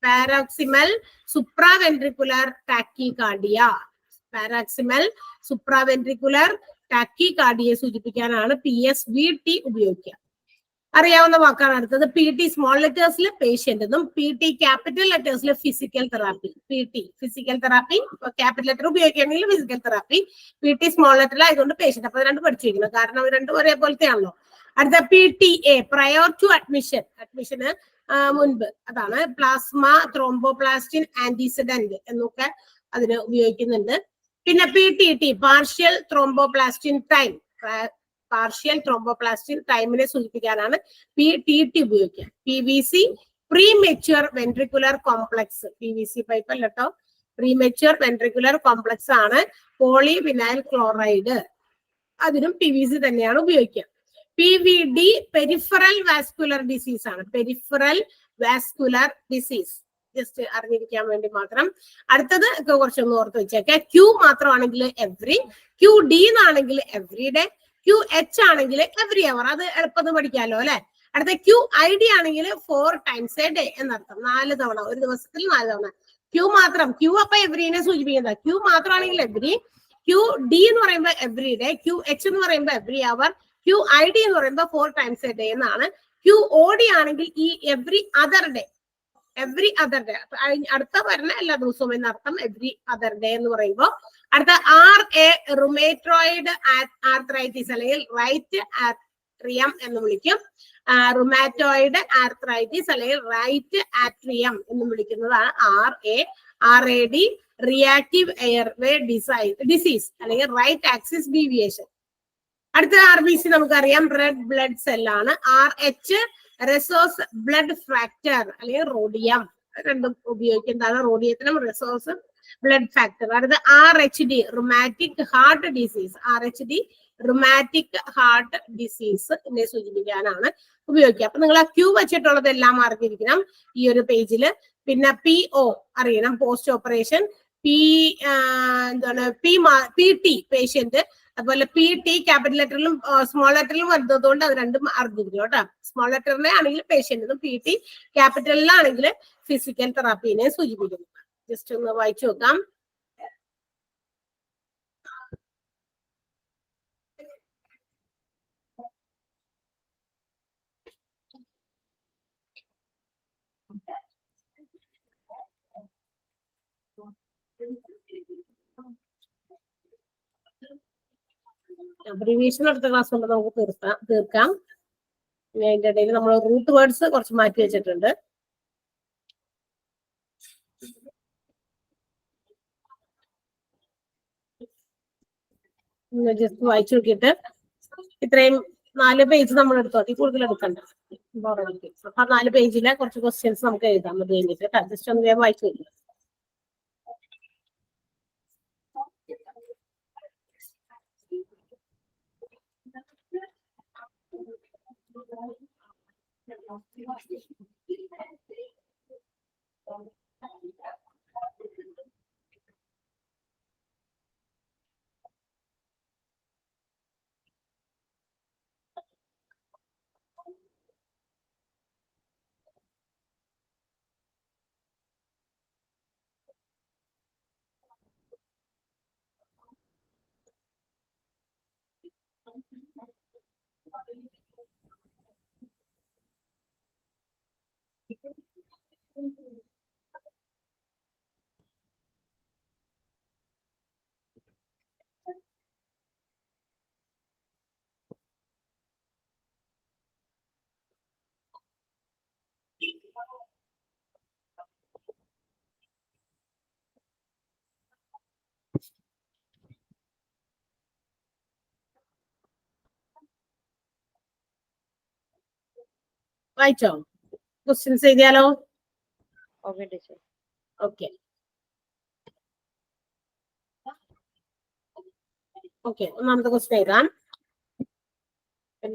പാരോക്സിമൽ സുപ്രാവെൻട്രിക്കുലർ ടാക്കികാർഡിയ. പാരോക്സിമൽ സുപ്രാവെൻട്രിക്കുലർ ടാക്കികാർഡിയെ സൂചിപ്പിക്കാനാണ് PSVT ഉപയോഗിക്കുക. അറിയാവുന്ന വാക്കാണ് അടുത്തത്. PT സ്മോൾ ലെറ്റേഴ്സിൽ പേഷ്യന്റ് എന്നും PT ക്യാപിറ്റൽ ലെറ്റേഴ്സിൽ physical therapy. PT physical therapy, capital letter ഉപയോഗിക്കുകയാണെങ്കിൽ physical therapy. PT small letter ആയതുകൊണ്ട് പേഷ്യന്റ്. അപ്പൊ രണ്ടും പഠിച്ചിരിക്കണം, കാരണം രണ്ടും ഒരേപോലത്തെ ആണല്ലോ. അടുത്ത PTA പ്രയോർ ടു അഡ്മിഷന് മുൻപ്, അതാണ്. പ്ലാസ്മ ത്രോംബോപ്ലാസ്റ്റിൻ ആന്റിസിഡന്റ് എന്നൊക്കെ അതിന് ഉപയോഗിക്കുന്നുണ്ട്. പിന്നെ PTT partial thromboplastin time. Partial thromboplastin ടൈമിനെ സൂചിപ്പിക്കാനാണ് PTT ഉപയോഗിക്കുക. PVC premature ventricular complex. PVC pipe അല്ല കേട്ടോ, പ്രീമെച്യൂർ വെൻട്രിക്കുലർ കോംപ്ലക്സ് ആണ്. പോളിവിനൈൽ ക്ലോറൈഡ്, അതിനും PVC തന്നെയാണ് ഉപയോഗിക്കുക. PVD പെരിഫറൽ വാസ്കുലർ ഡിസീസ് ആണ്. പെരിഫറൽ വാസ്കുലർ ഡിസീസ് ജസ്റ്റ് അറിഞ്ഞിരിക്കാൻ വേണ്ടി മാത്രം. അടുത്തത് കുറച്ചൊന്ന് ഓർത്ത് വെച്ചേക്കെ. Q മാത്രമാണെങ്കിൽ എവറി, QD എന്നാണെങ്കിൽ എവറി ഡേ, QH ആണെങ്കിൽ എവറി അവർ. അത് എളുപ്പം പഠിക്കാമല്ലോ അല്ലെ. അടുത്ത QID ആണെങ്കിൽ 4 times a day എന്നർത്ഥം. 4 തവണ, ഒരു ദിവസത്തിൽ 4 തവണ. Q മാത്രം, Q അപ്പൊ എവറിനെ സൂചിപ്പിക്കുന്നത്. Q മാത്രമാണെങ്കിൽ എവറി. QD എന്ന് പറയുമ്പോൾ എവറി ഡേ, QH എന്ന് പറയുമ്പോൾ എവറി അവർ, QID എന്ന് പറയുമ്പോൾ 4 times a day എന്നാണ്. QOD ആണെങ്കിൽ ഈ എവറി അതർ ഡേ, അടുത്ത വരുന്ന എല്ലാ ദിവസവും എന്നർത്ഥം. എവറി അതർ ഡേ എന്ന് പറയുമ്പോൾ. അടുത്ത RA റുമേറ്റോയിഡ് ആർത്രൈറ്റിസ് അല്ലെങ്കിൽ റൈറ്റ് ആട്രിയം എന്ന് വിളിക്കും. റുമാറ്റോയിഡ് ആർത്രൈറ്റിസ് അല്ലെങ്കിൽ റൈറ്റ് ആട്രിയം എന്ന് വിളിക്കുന്നതാണ് RA. RAD reactive airway disease അല്ലെങ്കിൽ റൈറ്റ് ആക്സിസ് ഡീവിയേഷൻ. അടുത്ത RBC നമുക്കറിയാം, റെഡ് ബ്ലഡ് സെല്ലാണ്. RH റിസോഴ്സ് ബ്ലഡ് ഫ്രാക്ചർ അല്ലെങ്കിൽ റോഡിയം, രണ്ടും ഉപയോഗിക്കുന്നതാണ്. റോഡിയത്തിനും റിസോഴ്സ് ബ്ലഡ് ഫാക്ടർ. അടുത്ത RHD rheumatic heart disease. RHD rheumatic heart disease എന്നെ സൂചിപ്പിക്കാനാണ് ഉപയോഗിക്കുക. അപ്പൊ നിങ്ങൾ ആ Q വെച്ചിട്ടുള്ളതെല്ലാം അറിഞ്ഞിരിക്കണം ഈ ഒരു പേജില്. പിന്നെ PO അറിയണം, പോസ്റ്റ് ഓപ്പറേഷൻ. PT patient. അതുപോലെ PT ക്യാപിറ്റൽ ലെറ്ററിലും സ്മോൾ ലെറ്ററിലും വരുന്നതുകൊണ്ട് അത് രണ്ടും അറിഞ്ഞിരിക്കും കേട്ടോ. സ്മോൾ ലെറ്ററിനെ ആണെങ്കിൽ പേഷ്യന്റിനും PT ക്യാപിറ്റലിലാണെങ്കിൽ ഫിസിക്കൽ തെറാപ്പിനെ സൂചിപ്പിക്കുന്നു. ജസ്റ്റ് ഒന്ന് വായിച്ചു നോക്കാം. അബ്രീവിയേഷൻ അടുത്ത ക്ലാസ് കൊണ്ട് നമുക്ക് തീർക്കാം. അതിന്റെ ഇടയിൽ നമ്മൾ റൂട്ട് വേർഡ്സ് കുറച്ച് മാറ്റി വെച്ചിട്ടുണ്ട്. ജസ്റ്റ് വായിച്ചു നോക്കിയിട്ട് ഇത്രയും 4 പേജ് നമ്മൾ എടുത്തു, അതിൽ കൂടുതൽ എടുക്കണ്ട. അപ്പൊ 4 പേജിലെ കുറച്ച് ക്വസ്റ്റ്യൻസ് നമുക്ക് എഴുതാം. അത് കഴിഞ്ഞിട്ട് ജസ്റ്റ് ഒന്ന് വേഗം വായിച്ചു നോക്കുക. വായിച്ചോ? ക്വസ്റ്റ്യൻസ് എഴുതിയാലോ? Okay teacher. ഓക്കെ ഓക്കെ, ഒന്നാമത്തെ ക്വസ്റ്റ്യൻ എഴുതാം.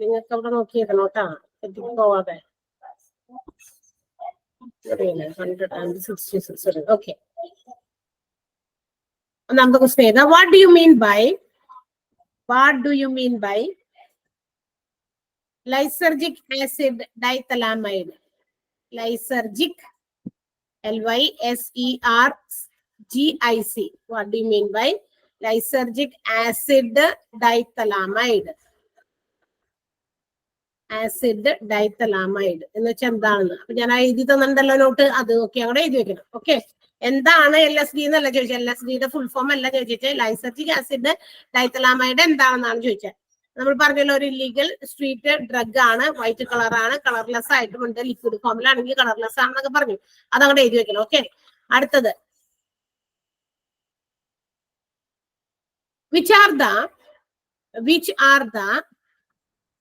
നിങ്ങൾക്ക് അവിടെ നോക്കി എഴുതണം കേട്ടാ, തെറ്റിക്ക് പോവാതെ. 166. ഓക്കെ, ഒന്നാമത്തെ ക്വസ്റ്റ്യൻ എഴുതാം. What do you mean by lysergic acid dithalamide? Lysergic, LYSERGIC. What do you mean by lysergic acid dithalamide? Acid diethylamide എന്ന് വെച്ചാൽ എന്താണെന്ന് അപ്പൊ ഞാൻ എഴുതി തന്നിട്ടുണ്ടല്ലോ നോട്ട്, അത് നോക്കി അവിടെ എഴുതി വെക്കണം. ഓക്കെ, എന്താണ് LSD എന്നല്ല ചോദിച്ചത്, LSDയുടെ ഫുൾ ഫോം അല്ല ചോദിച്ചത്, ലൈസർജിക് ആസിഡ് ഡൈത്തലാമൈഡ് എന്താണെന്നാണ് ചോദിച്ചത്. നമ്മൾ പറഞ്ഞല്ലോ ഒരു ഇല്ലീഗൽ സ്ട്രീറ്റ് ഡ്രഗ് ആണ്, വൈറ്റ് കളറാണ്, കളർലെസ് ആയിട്ടുമുണ്ട്, ലിക്വിഡ് ഫോമിലാണെങ്കിൽ കളർലെസ് ആണെന്നൊക്കെ പറഞ്ഞു, അതങ്ങോട്ട് എഴുതി വെക്കണം. ഓക്കെ, അടുത്തത് which are the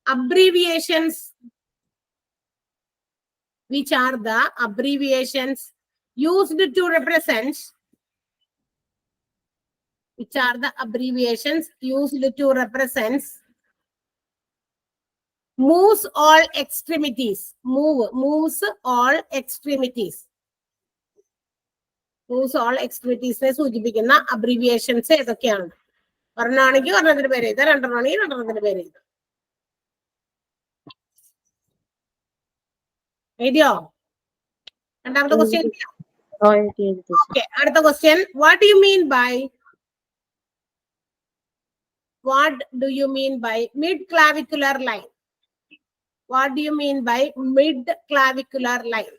abbreviations used to represent moves all extremities? Moves all extremities നെ സൂചിപ്പിക്കുന്ന അബ്രീവിയേഷൻസ് ഏതൊക്കെയാണ്? ഒരെണ്ണമാണെങ്കിൽ ഒരെണ്ണത്തിന്റെ പേര് എഴുതാം, രണ്ടെണ്ണമാണെങ്കിൽ രണ്ടെണ്ണത്തിന്റെ പേര് എഴുതാം. എഴുതിയോ? രണ്ടാമത്തെ ക്വസ്റ്റ്യൻ. ഓക്കെ, അടുത്ത question. What do you mean by mid clavicular line? What do you mean by mid clavicular line?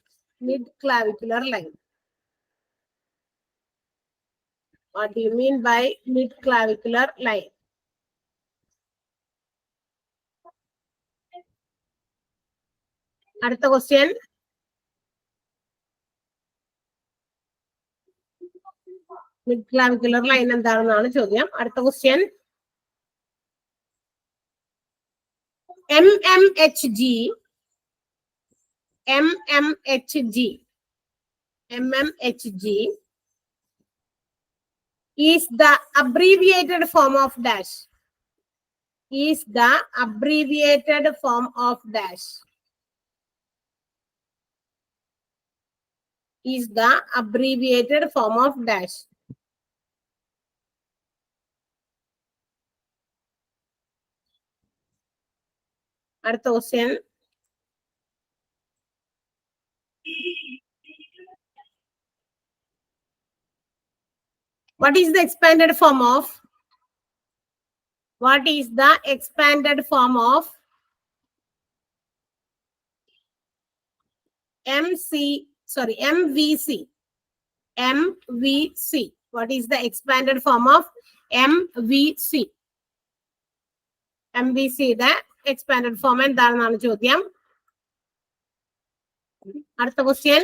What do you mean by mid clavicular line? അടുത്ത ക്വസ്റ്റ്യൻ. മിഡ് ക്ലാവിക്കുലർ ലൈൻ എന്താണെന്നാണ് ചോദ്യം. അടുത്ത question. MMHG is the abbreviated form of dash. Is the abbreviated form of dash. Is the abbreviated form of dash. അടുത്ത question. What is the expanded form of MVC? What is the expanded form of MVC? MVCയുടെ expanded form എന്താണെന്നാണ് ചോദ്യം. അടുത്ത question.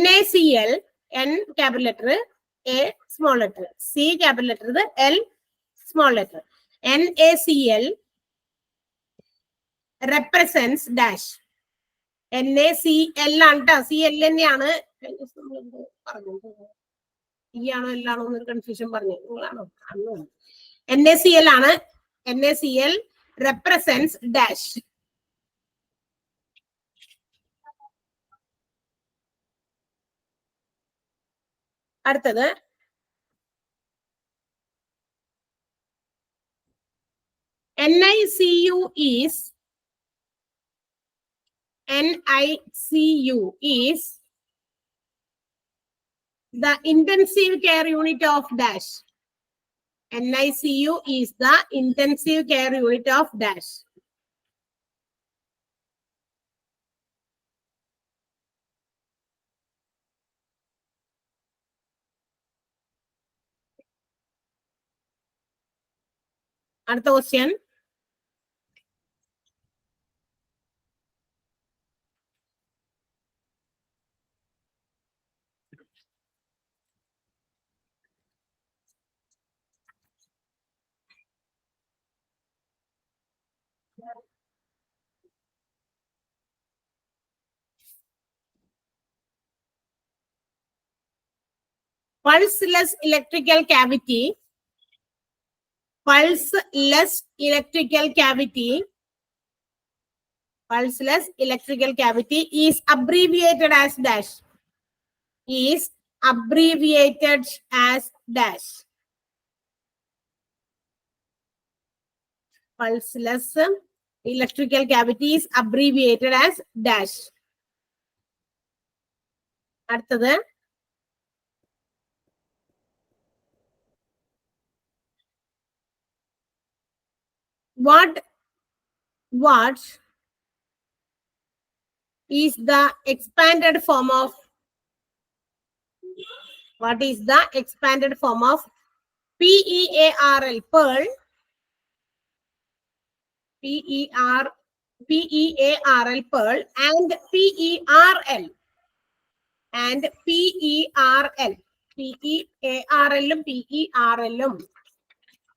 NaCl, N capital letter, A small letter, C capital letter, L small letter. NaCl represents dash. NaCl ആണ് ട്ടോ, Cl തന്നെയാണ്. ആണോ എല്ലാണോ എന്നൊരു confusion പറഞ്ഞു, നിങ്ങളാണോ? NaCl ആണ്. NaCl represents dash. അടുത്തത്. NICU is the intensive care unit of dash. NICU is the intensive care unit of dash. അടുത്ത question. Pulseless electrical cavity. Pulseless electrical cavity. Pulseless electrical cavity is abbreviated as dash. Is abbreviated as dash. Pulseless electrical cavity is abbreviated as dash. അടുത്തത് what is the expanded form of PEARL, pearl, PEARL, pearl, and PERL, PEARL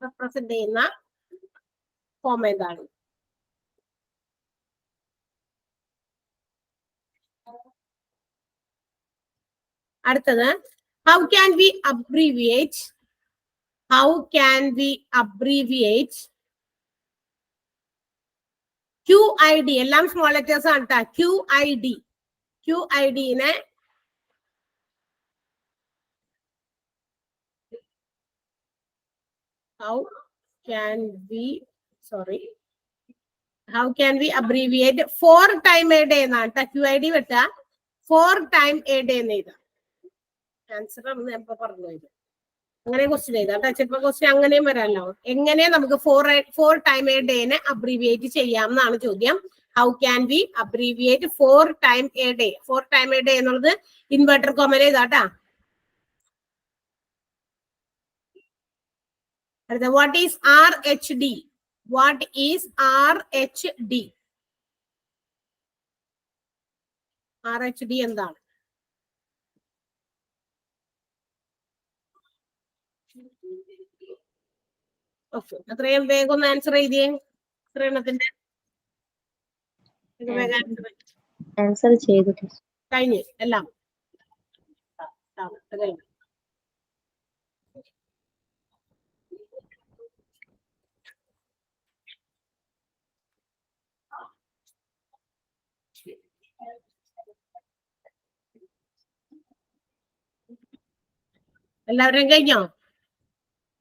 represent ചെയ്യുന്ന form ഏതാണ്? അടുത്തത് how can we abbreviate QID? എല്ലാം small letters ആണ് കേട്ടോ. QID-നെ how can we abbreviate 4 time a day എന്നാണ് കേട്ടോ. QID Vetta 4 time a day എന്ന് എഴുതാം. ആൻസർ ആണ് ഞാൻ ഇപ്പൊ പറഞ്ഞത്. അങ്ങനെ ക്വസ്റ്റ്യൻ ചെയ്താൽ ചിലപ്പോൾ ക്വസ്റ്റ്യൻ അങ്ങനെയും വരാമല്ലോ. എങ്ങനെ നമുക്ക് 4 time a day നെ അബ്രീവിയേറ്റ് ചെയ്യാം എന്നാണ് ചോദ്യം. How can we abbreviate 4 time a day? 4 time a day എന്നുള്ളത് ഇൻവെർട്ടർ കോമയിൽ ചെയ്താട്ടാ. അടുത്ത വാട്ട് ഈസ് RHD? RHD എന്താണ്? ഓക്കെ, അത്രയും വേഗം ഒന്ന് ആൻസർ ചെയ്തേ. എണ്ണത്തിന്റെ ആൻസർ ചെയ്തു കഴിഞ്ഞ് എല്ലാം എല്ലാവരുടെയും കഴിഞ്ഞോ?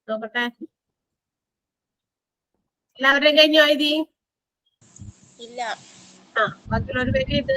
നോക്കട്ടെ, എല്ലാവരുടെയും കഴിഞ്ഞോ? ഇത് ഇല്ല. ബാക്കിയുള്ളൊരു പേര് ഇത്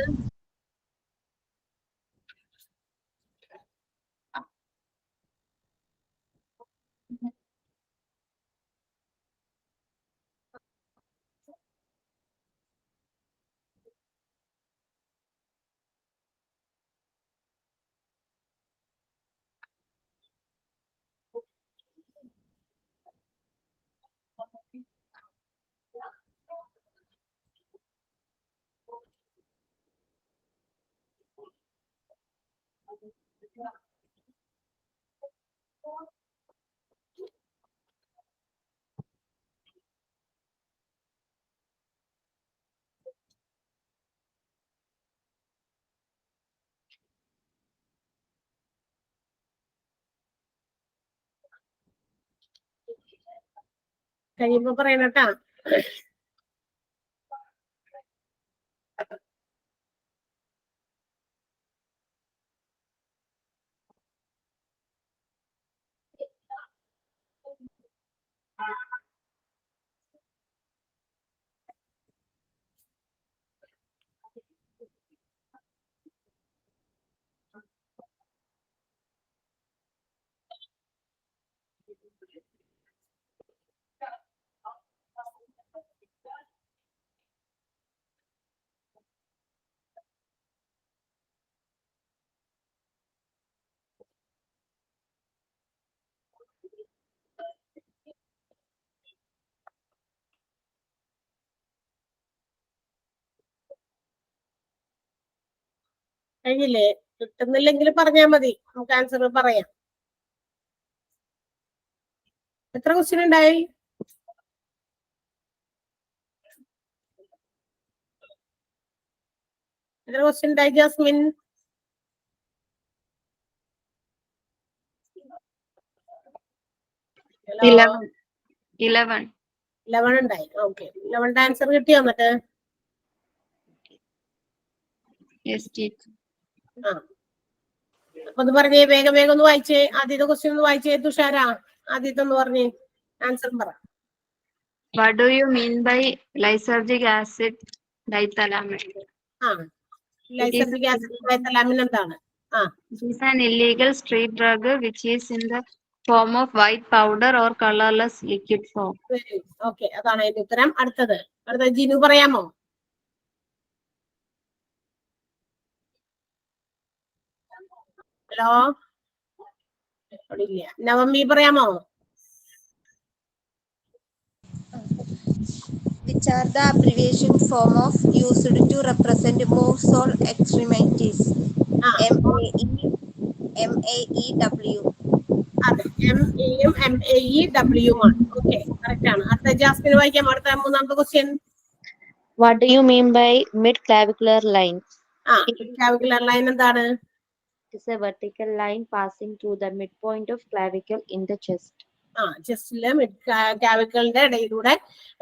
കഴിയുമ്പോ പറയണട്ടാ. കഴിഞ്ഞില്ലേ? കിട്ടുന്നില്ലെങ്കിൽ പറഞ്ഞാൽ മതി, നമുക്ക് ആൻസർ പറയാം. എത്ര ക്വസ്റ്റ്യൻ ഉണ്ടായി? എത്ര ക്വസ്റ്റ്യൻ ഉണ്ടായി ജാസ്മിൻ? ഹലോ 11. 11 ഉണ്ടായി. ഓക്കെ, 11ന്റെ ആൻസർ കിട്ടിയോ എന്നിട്ട്? Yes, teacher. ആ, അപ്പൊ ഒന്ന് പറഞ്ഞേ, വേഗം വേഗം ഒന്ന് വായിച്ചേ. ആദ്യത്തെ ക്വസ്റ്റ്യൻ ഒന്ന് വായിച്ചേ തുഷാര. ആദ്യത്തെ ഒന്ന് പറഞ്ഞേ, ആൻസർ പറ. What do you mean by lysergic acid diethylamide? ആ, ലൈസർജിക് ആസിഡ് ഡയത്തലാമിൻ എന്താണ്? ആ, It is an illegal street drug which is in the form of white powder or colorless liquid form. Okay, അതാണ് അതിന്റെ ഉത്തരം. അടുത്തത് ജിനു പറയാമോ? ഹലോ, അവിടെ ഇല്ല. നവമി പറയാമോ? Which are the abbreviation form of used to represent Morsol extremities? ആ, MAEW. അതെ, MAയും MAEWയുമാണ്. ഓക്കെ, കറക്റ്റ് ആണ്. അടുത്ത ജാസ്മിന് വായിക്കാം. അടുത്ത മൂന്നാമത്തെ question. What do you mean by mid-clavicular line? ആ, ക്ലാവിക്കുലർ ലൈൻ എന്താണ്? It is a vertical line passing through the midpoint of clavicle in the chest. ആ, ചെസ്റ്റിലെ ക്ലാവിക്കലിന്റെ ഇടയിലൂടെ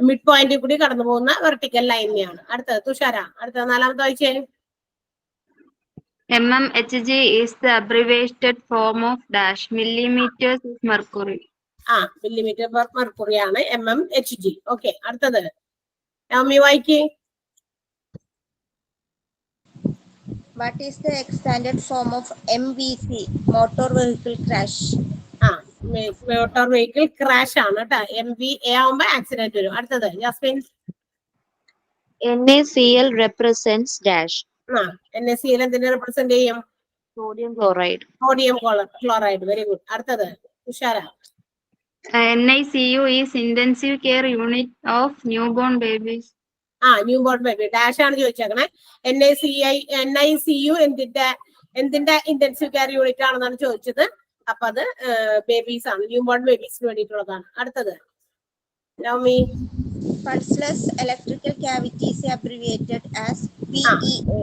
മിഡ് പോയിന്റിൽ കൂടി കടന്നു പോകുന്ന വെർട്ടിക്കൽ ലൈനെയാണ്. അടുത്തത് തുഷാര, അടുത്ത നാലാമത്തെ വായിച്ചേ. mmHg is the abbreviated form of dash millimeters of mercury. ആ, മില്ലിമീറ്റർ പെർ മെർക്കുറി ആണ് mmHg. ഓക്കെ, അടുത്തത് Navami വായിക്കേ. What is the extended form of MVC? Motor vehicle crash. ആ, മോട്ടോർ വെഹിക്കിൾ ക്രാഷ് ആണ് കേട്ടോ. MVA ആവുമ്പോ ആക്സിഡന്റ് വരും. അടുത്തത് ജാസ്മിൻ. NaCl represents dash ആ, NaCl എന്തിനെ റെപ്രസെന്റ് ചെയ്യും? sodium chloride. Sodium chloride. Very good. അടുത്തത് Thushara. NICU is intensive care unit of newborn babies. ആ, ന്യൂ ബോൺ ബേബി ഡാഷ് ആണ് ചോദിച്ചേക്കണേ. NICU എന്തിന്റെ ഇന്റൻസീവ് കെയർ യൂണിറ്റ് ആണെന്നാണ് ചോദിച്ചത്. അപ്പൊ അത് ബേബീസ് ആണ്, ന്യൂ ബോൺ ബേബീസിന് വേണ്ടിയിട്ടുള്ളതാണ്. അടുത്തത് Navami. Pulseless electrical cavity is abbreviated as PEA.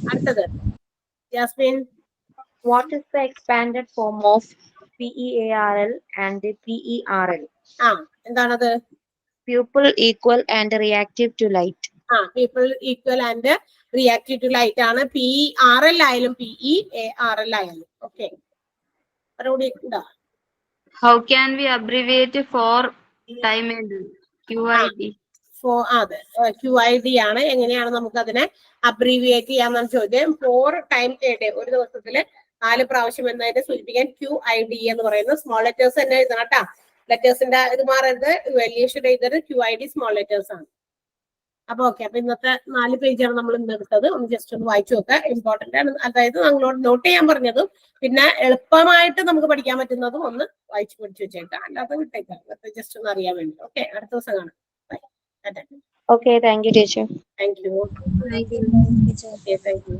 അടുത്തത് Jasmine. What is the expanded form of PEARL and PERL? ആ, എന്താണത്? Pupil equal and reactive to light. ആ, pupil equal and reactive to light ആണ്. PERL ആയാലും PEARL ആയാലും. Okay, മറുപടി ഉണ്ടോ? How can we abbreviate for time and QID? അതെ, QID ആണ്. എങ്ങനെയാണ് നമുക്ക് അതിനെ അബ്രീവിയേറ്റ് ചെയ്യാമെന്നാണ് ചോദ്യം. 4 ടൈം എ ഡേ, ഒരു ദിവസത്തില് 4 പ്രാവശ്യം എന്നതിനെ സൂചിപ്പിക്കാൻ QID എന്ന് പറയുന്നത് സ്മോൾ ലെറ്റേഴ്സ് തന്നെ എഴുതണം കേട്ടാ. ലെറ്റേഴ്സിന്റെ ഇത് മാറരുത്. വലിയ എഴുതരുത്. QID സ്മോൾ ലെറ്റേഴ്സ് ആണ്. അപ്പൊ ഓക്കെ, അപ്പൊ ഇന്നത്തെ 4 പേജാണ് നമ്മൾ ഇന്ന് എടുത്തത്. ഒന്ന് ജസ്റ്റ് ഒന്ന് വായിച്ചു നോക്കുക. ഇമ്പോർട്ടന്റ് ആണ്. അതായത് നമ്മളോട് നോട്ട് ചെയ്യാൻ പറഞ്ഞതും പിന്നെ എളുപ്പമായിട്ട് നമുക്ക് പഠിക്കാൻ പറ്റുന്നതും ഒന്ന് വായിച്ചു പഠിച്ചു വെച്ചേക്കാം. അല്ലാതെ വിട്ടേക്കാം. ജസ്റ്റ് ഒന്ന് അറിയാൻ വേണ്ടി. ഓക്കെ, അടുത്ത ദിവസം കാണാം. Okay, thank you, teacher. Thank you. Teacher. Okay, thank you.